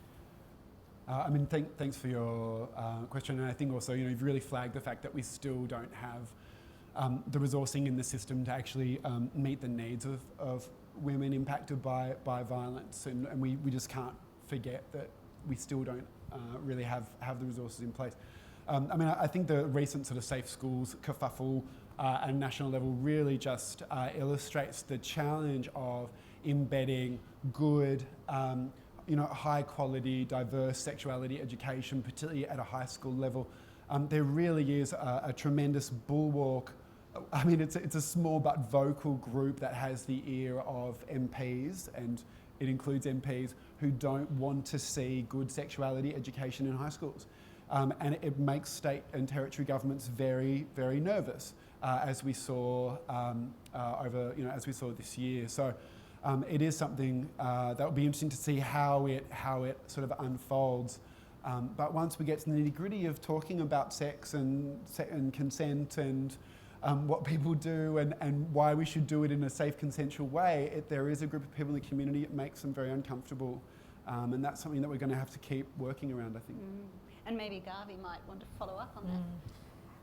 Thanks for your question, and I think also you've really flagged the fact that we still don't have the resourcing in the system to actually meet the needs of women impacted by violence, and we just can't forget that we still don't really have the resources in place. I think the recent sort of Safe Schools kerfuffle at a national level really just illustrates the challenge of embedding good, high quality, diverse sexuality education, particularly at a high school level. There really is a tremendous bulwark. It's a small but vocal group that has the ear of MPs, and it includes MPs who don't want to see good sexuality education in high schools. And it makes state and territory governments very, very nervous, as we saw as we saw this year. So it is something that will be interesting to see how it sort of unfolds. But once we get to the nitty-gritty of talking about sex and consent and what people do and why we should do it in a safe, consensual way, there is a group of people in the community, it makes them very uncomfortable. And that's something that we're going to have to keep working around, I think. And maybe Gávi might want to follow up on that.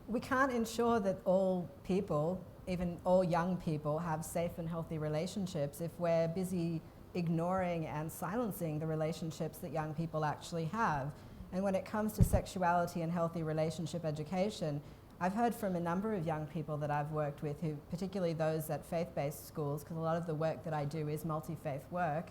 We can't ensure that all people, even all young people, have safe and healthy relationships if we're busy ignoring and silencing the relationships that young people actually have. And when it comes to sexuality and healthy relationship education, I've heard from a number of young people that I've worked with, who, particularly those at faith-based schools, because a lot of the work that I do is multi-faith work,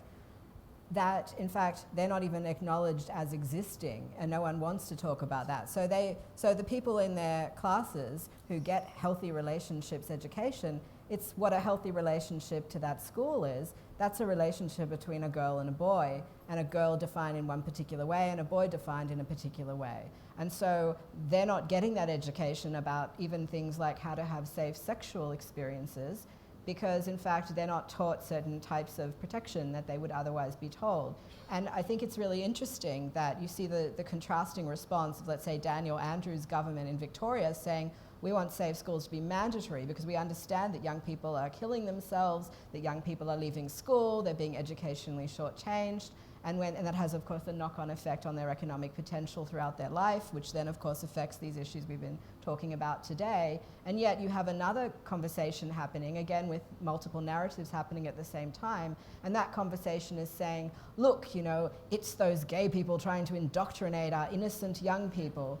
that in fact they're not even acknowledged as existing, and no one wants to talk about that. So the people in their classes who get healthy relationships education, it's what a healthy relationship to that school is. That's a relationship between a girl and a boy, and a girl defined in one particular way and a boy defined in a particular way. And so they're not getting that education about even things like how to have safe sexual experiences, because in fact they're not taught certain types of protection that they would otherwise be told. And I think it's really interesting that you see the contrasting response of, let's say, Daniel Andrews' government in Victoria saying, we want safe schools to be mandatory because we understand that young people are killing themselves, that young people are leaving school, they're being educationally shortchanged, and that has, of course, a knock-on effect on their economic potential throughout their life, which then, of course, affects these issues we've been talking about today. And yet you have another conversation happening, again, with multiple narratives happening at the same time, and that conversation is saying, look, you know, it's those gay people trying to indoctrinate our innocent young people.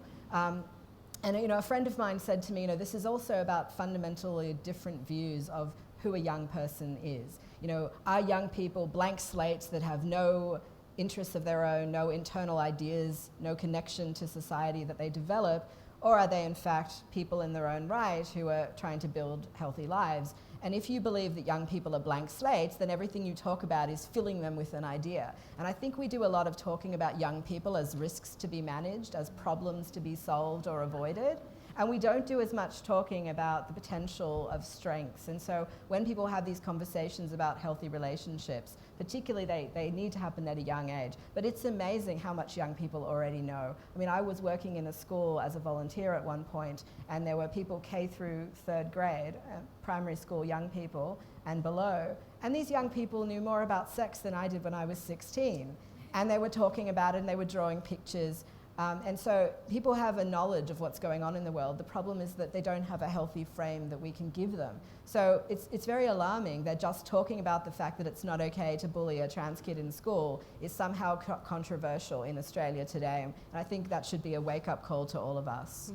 And you know, a friend of mine said to me, you know, this is also about fundamentally different views of who a young person is. You know, are young people blank slates that have no interests of their own, no internal ideas, no connection to society that they develop, or are they in fact people in their own right who are trying to build healthy lives? And if you believe that young people are blank slates, then everything you talk about is filling them with an idea. And I think we do a lot of talking about young people as risks to be managed, as problems to be solved or avoided. And we don't do as much talking about the potential of strengths. And so when people have these conversations about healthy relationships, particularly they need to happen at a young age. But it's amazing how much young people already know. I mean, I was working in a school as a volunteer at one point, and there were people K through third grade, primary school young people and below. And these young people knew more about sex than I did when I was 16. And they were talking about it and they were drawing pictures. And so people have a knowledge of what's going on in the world. The problem is that they don't have a healthy frame that we can give them. So it's very alarming that just talking about the fact that it's not okay to bully a trans kid in school is somehow controversial in Australia today. And I think that should be a wake-up call to all of us.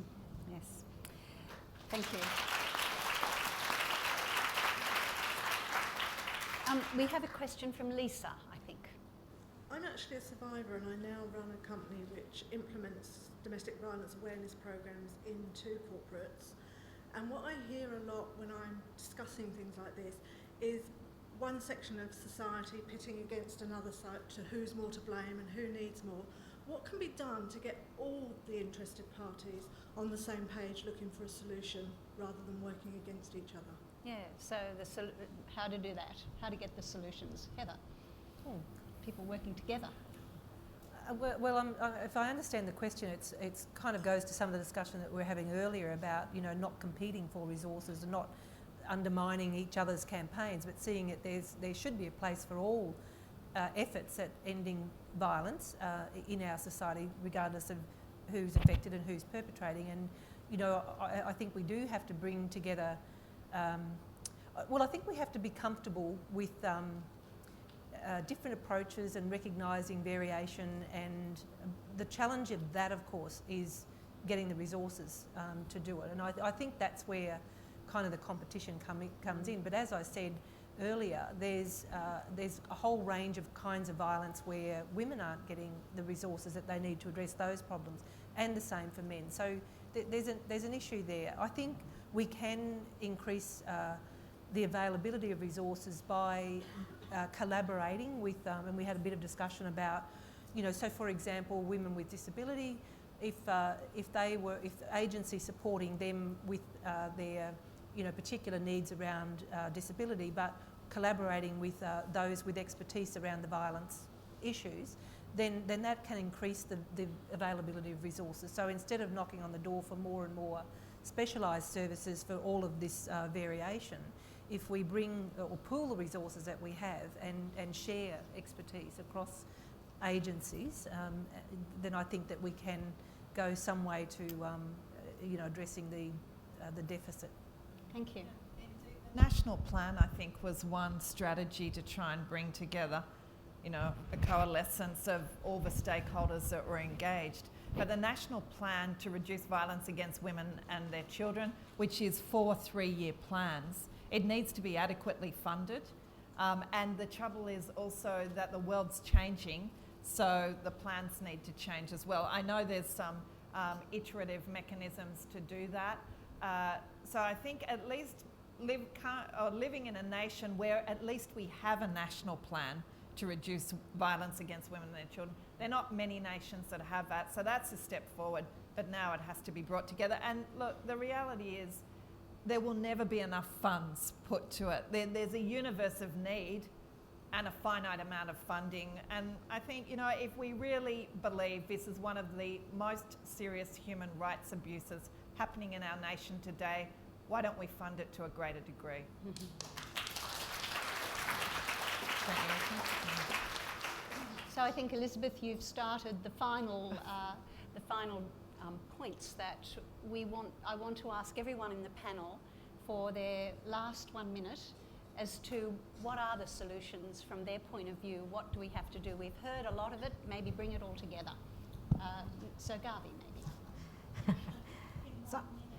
Yes. Thank you. We have a question from Lisa, I think. I'm actually a survivor, and I now run a company which implements domestic violence awareness programs into corporates. And what I hear a lot when I'm discussing things like this is one section of society pitting against another side to who's more to blame and who needs more. What can be done to get all the interested parties on the same page looking for a solution rather than working against each other? Yeah, so how to do that? How to get the solutions? Heather? People working together. If I understand the question, it's kind of goes to some of the discussion that we were having earlier about, you know, not competing for resources and not undermining each other's campaigns, but seeing that there should be a place for all efforts at ending violence in our society, regardless of who's affected and who's perpetrating. And you know, I think we do have to bring together. I think we have to be comfortable with different approaches and recognising variation, and the challenge of that, of course, is getting the resources to do it. And I think that's where kind of the competition comes in. But as I said earlier, there's a whole range of kinds of violence where women aren't getting the resources that they need to address those problems, and the same for men. So there's an issue there. I think we can increase the availability of resources by collaborating with, and we had a bit of discussion about, you know, so for example, women with disability, if agency supporting them with their, you know, particular needs around disability, but collaborating with those with expertise around the violence issues, then that can increase the availability of resources. So instead of knocking on the door for more and more specialised services for all of this variation, if we bring or pool the resources that we have and share expertise across agencies, then I think that we can go some way to addressing the deficit. Thank you. The national plan, I think, was one strategy to try and bring together, a coalescence of all the stakeholders that were engaged. But the national plan to reduce violence against women and their children, which is 4 3-year plans, it needs to be adequately funded. And the trouble is also that the world's changing, so the plans need to change as well. I know there's some iterative mechanisms to do that. So I think at least living in a nation where at least we have a national plan to reduce violence against women and their children. There are not many nations that have that, so that's a step forward, but now it has to be brought together. And look, the reality is there will never be enough funds put to it. There's a universe of need and a finite amount of funding. And I think, if we really believe this is one of the most serious human rights abuses happening in our nation today, why don't we fund it to a greater degree? So I think, Elizabeth, you've started the final points that I want to ask everyone in the panel for their last 1 minute as to what are the solutions from their point of view. What do we have to do? We've heard a lot of it. Maybe bring it all together. So Gávi, maybe.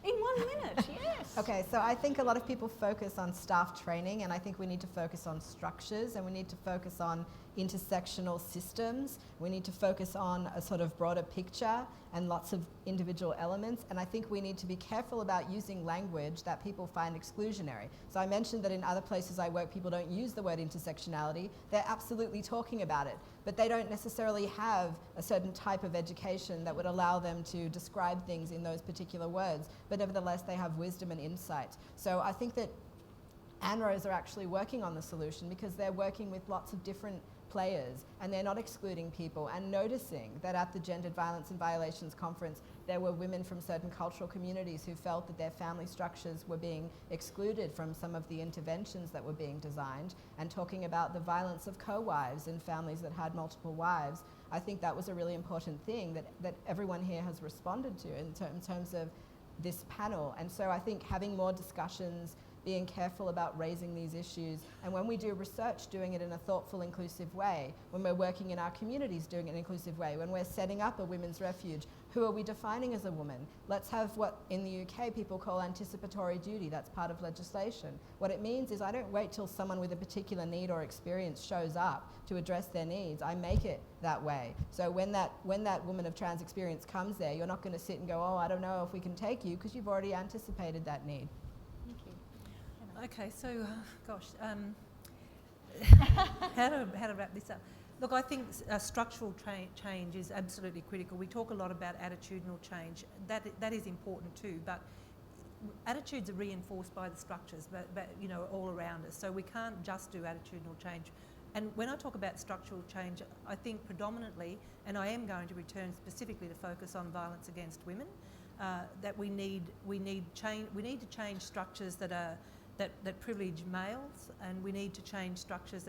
In 1 minute, yes. Okay, so I think a lot of people focus on staff training, and I think we need to focus on structures, and we need to focus on intersectional systems. We need to focus on a sort of broader picture and lots of individual elements, and I think we need to be careful about using language that people find exclusionary. So I mentioned that in other places I work, people don't use the word intersectionality. They're absolutely talking about it, but they don't necessarily have a certain type of education that would allow them to describe things in those particular words, but nevertheless they have wisdom and insight. So I think that ANROs are actually working on the solution because they're working with lots of different players, and they're not excluding people, and noticing that at the Gendered Violence and Violations Conference there were women from certain cultural communities who felt that their family structures were being excluded from some of the interventions that were being designed, and talking about the violence of co-wives and families that had multiple wives. I think that was a really important thing that everyone here has responded to in terms of this panel. And so I think having more discussions, being careful about raising these issues, and when we do research, doing it in a thoughtful, inclusive way. When we're working in our communities, doing it in an inclusive way. When we're setting up a women's refuge, who are we defining as a woman? Let's have what in the UK people call anticipatory duty. That's part of legislation. What it means is I don't wait till someone with a particular need or experience shows up to address their needs. I make it that way. So when that woman of trans experience comes there, you're not going to sit and go, oh, I don't know if we can take you, because you've already anticipated that need. Okay, so, how to wrap this up? Look, I think structural change is absolutely critical. We talk a lot about attitudinal change. That is important too, but attitudes are reinforced by the structures, but all around us. So we can't just do attitudinal change. And when I talk about structural change, I think predominantly, and I am going to return specifically to focus on violence against women, that we need to change structures that privilege males, and we need to change structures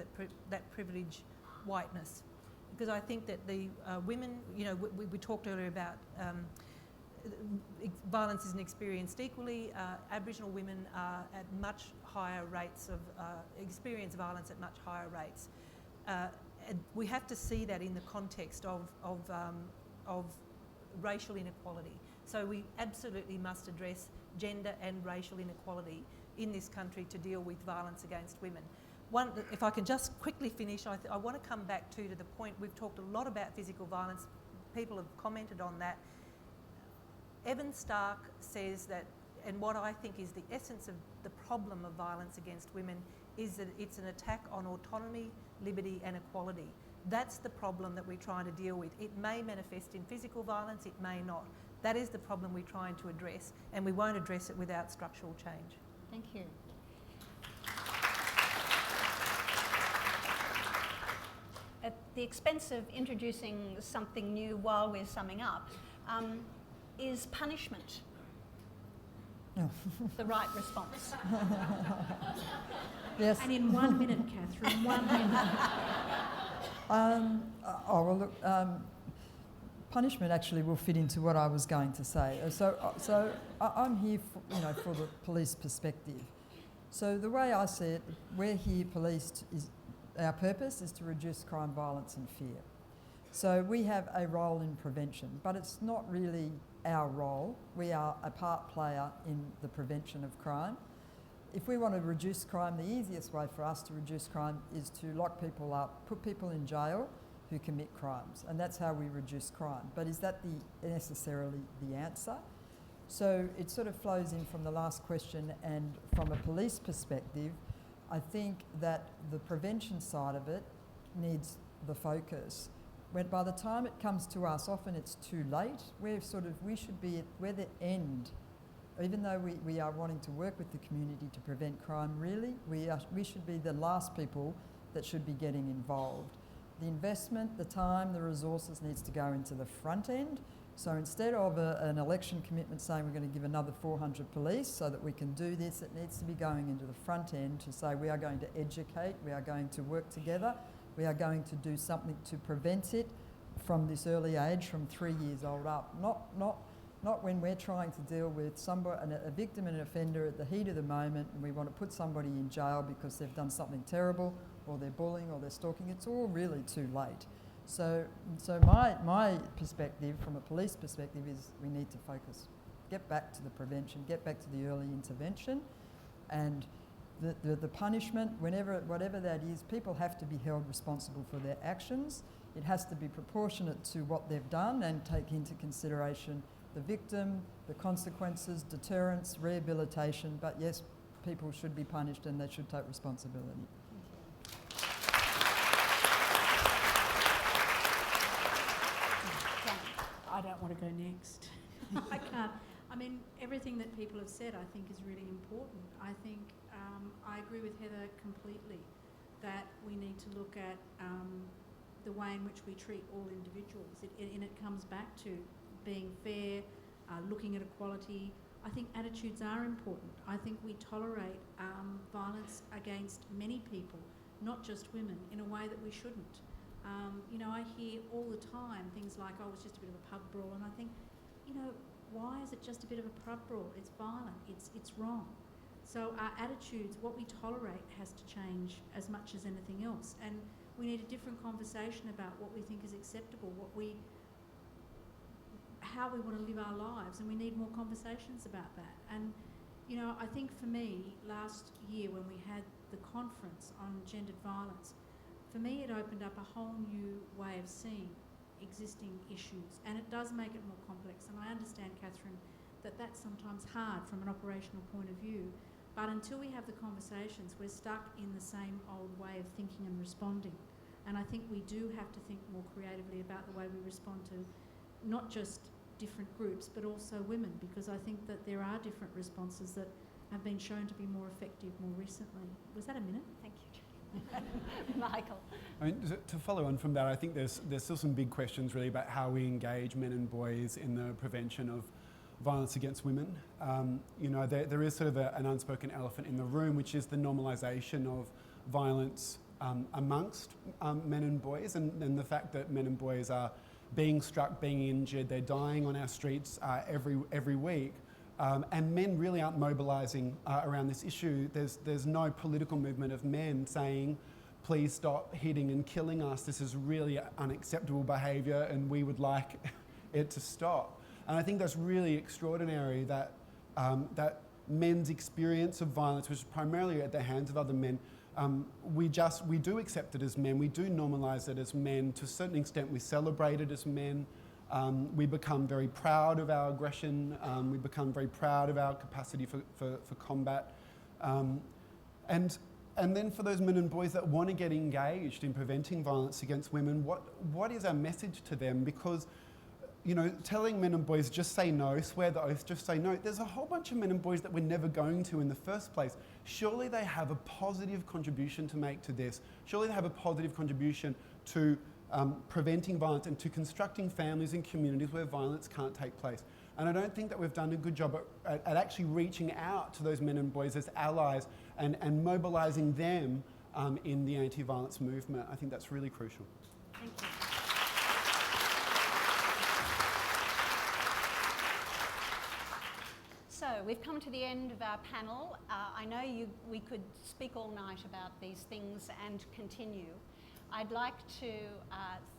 that privilege whiteness. Because I think that the women, we talked earlier about violence isn't experienced equally. Aboriginal women are at much higher rates of experience violence at much higher rates. And we have to see that in the context of racial inequality. So we absolutely must address gender and racial inequality in this country to deal with violence against women. If I can just quickly finish, I want to come back to the point, we've talked a lot about physical violence, people have commented on that. Evan Stark says that, and what I think is the essence of the problem of violence against women is that it's an attack on autonomy, liberty and equality. That's the problem that we're trying to deal with. It may manifest in physical violence, it may not. That is the problem we're trying to address, and we won't address it without structural change. Thank you. At the the expense of introducing something new while we're summing up, is punishment the right response? Yes. And in 1 minute, Catherine, 1 minute. Punishment actually will fit into what I was going to say. So I'm here for the police perspective. So the way I see it, we're here policed our purpose is to reduce crime, violence and fear. So we have a role in prevention, but it's not really our role. We are a part player in the prevention of crime. If we want to reduce crime, the easiest way for us to reduce crime is to lock people up, put people in jail who commit crimes, and that's how we reduce crime. But is that necessarily the answer? So it sort of flows in from the last question, and from a police perspective, I think that the prevention side of it needs the focus. When by the time it comes to us, often it's too late. We're the end. Even though we are wanting to work with the community to prevent crime, really, we should be the last people that should be getting involved. The investment, the time, the resources needs to go into the front end. So instead of an election commitment saying we're going to give another 400 police so that we can do this, it needs to be going into the front end to say we are going to educate, we are going to work together, we are going to do something to prevent it from this early age, from 3 years old up. Not when we're trying to deal with a victim and an offender at the heat of the moment, and we want to put somebody in jail because they've done something terrible, or they're bullying, or they're stalking. It's all really too late. So my perspective, from a police perspective, is we need to focus, get back to the prevention, get back to the early intervention, and the punishment, whatever that is, people have to be held responsible for their actions. It has to be proportionate to what they've done and take into consideration the victim, the consequences, deterrence, rehabilitation. But yes, people should be punished and they should take responsibility. I don't want to go next. I can't. I mean, everything that people have said I think is really important. I think I agree with Heather completely that we need to look at the way in which we treat all individuals. And it comes back to being fair, looking at equality. I think attitudes are important. I think we tolerate violence against many people, not just women, in a way that we shouldn't. I hear all the time things like, oh, it's just a bit of a pub brawl, and I think, why is it just a bit of a pub brawl? It's violent, it's wrong. So our attitudes, what we tolerate, has to change as much as anything else, and we need a different conversation about what we think is acceptable, how we want to live our lives, and we need more conversations about that. And I think for me, last year when we had the conference on gendered violence, for me it opened up a whole new way of seeing existing issues, and it does make it more complex. And I understand, Catherine, that that's sometimes hard from an operational point of view, but until we have the conversations, we're stuck in the same old way of thinking and responding. And I think we do have to think more creatively about the way we respond to not just different groups, but also women, because I think that there are different responses that have been shown to be more effective more recently. Was that a minute? Thank you. Michael. I mean, to follow on from that, I think there's still some big questions really about how we engage men and boys in the prevention of violence against women. There is sort of an unspoken elephant in the room, which is the normalisation of violence amongst men and boys, and the fact that men and boys are being struck, being injured, they're dying on our streets every week. And men really aren't mobilising around this issue. There's no political movement of men saying, please stop hitting and killing us. This is really unacceptable behaviour and we would like it to stop. And I think that's really extraordinary that men's experience of violence, which is primarily at the hands of other men, we do accept it as men. We do normalise it as men. To a certain extent, we celebrate it as men. We become very proud of our aggression. We become very proud of our capacity for combat. And then for those men and boys that want to get engaged in preventing violence against women, what is our message to them? Because, telling men and boys just say no, swear the oath, just say no. There's a whole bunch of men and boys that we're never going to in the first place. Surely they have a positive contribution to make to this. Surely they have a positive contribution to preventing violence and to constructing families and communities where violence can't take place. And I don't think that we've done a good job at actually reaching out to those men and boys as allies and mobilising them in the anti-violence movement. I think that's really crucial. Thank you. So we've come to the end of our panel. I know we could speak all night about these things and continue. I'd like to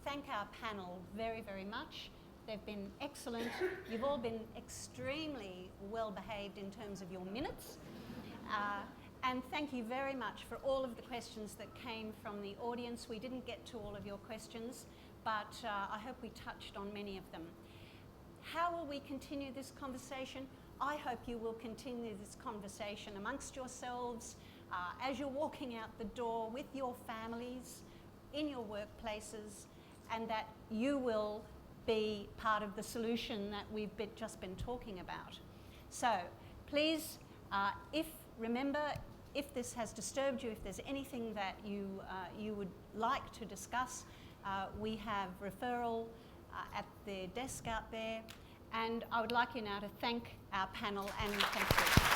thank our panel very, very much. They've been excellent. You've all been extremely well behaved in terms of your minutes. And thank you very much for all of the questions that came from the audience. We didn't get to all of your questions, but I hope we touched on many of them. How will we continue this conversation? I hope you will continue this conversation amongst yourselves as you're walking out the door with your families, in your workplaces, and that you will be part of the solution that we've just been talking about. So please, remember, if this has disturbed you, if there's anything that you would like to discuss, we have referral at the desk out there. And I would like you now to thank our panel and thank you.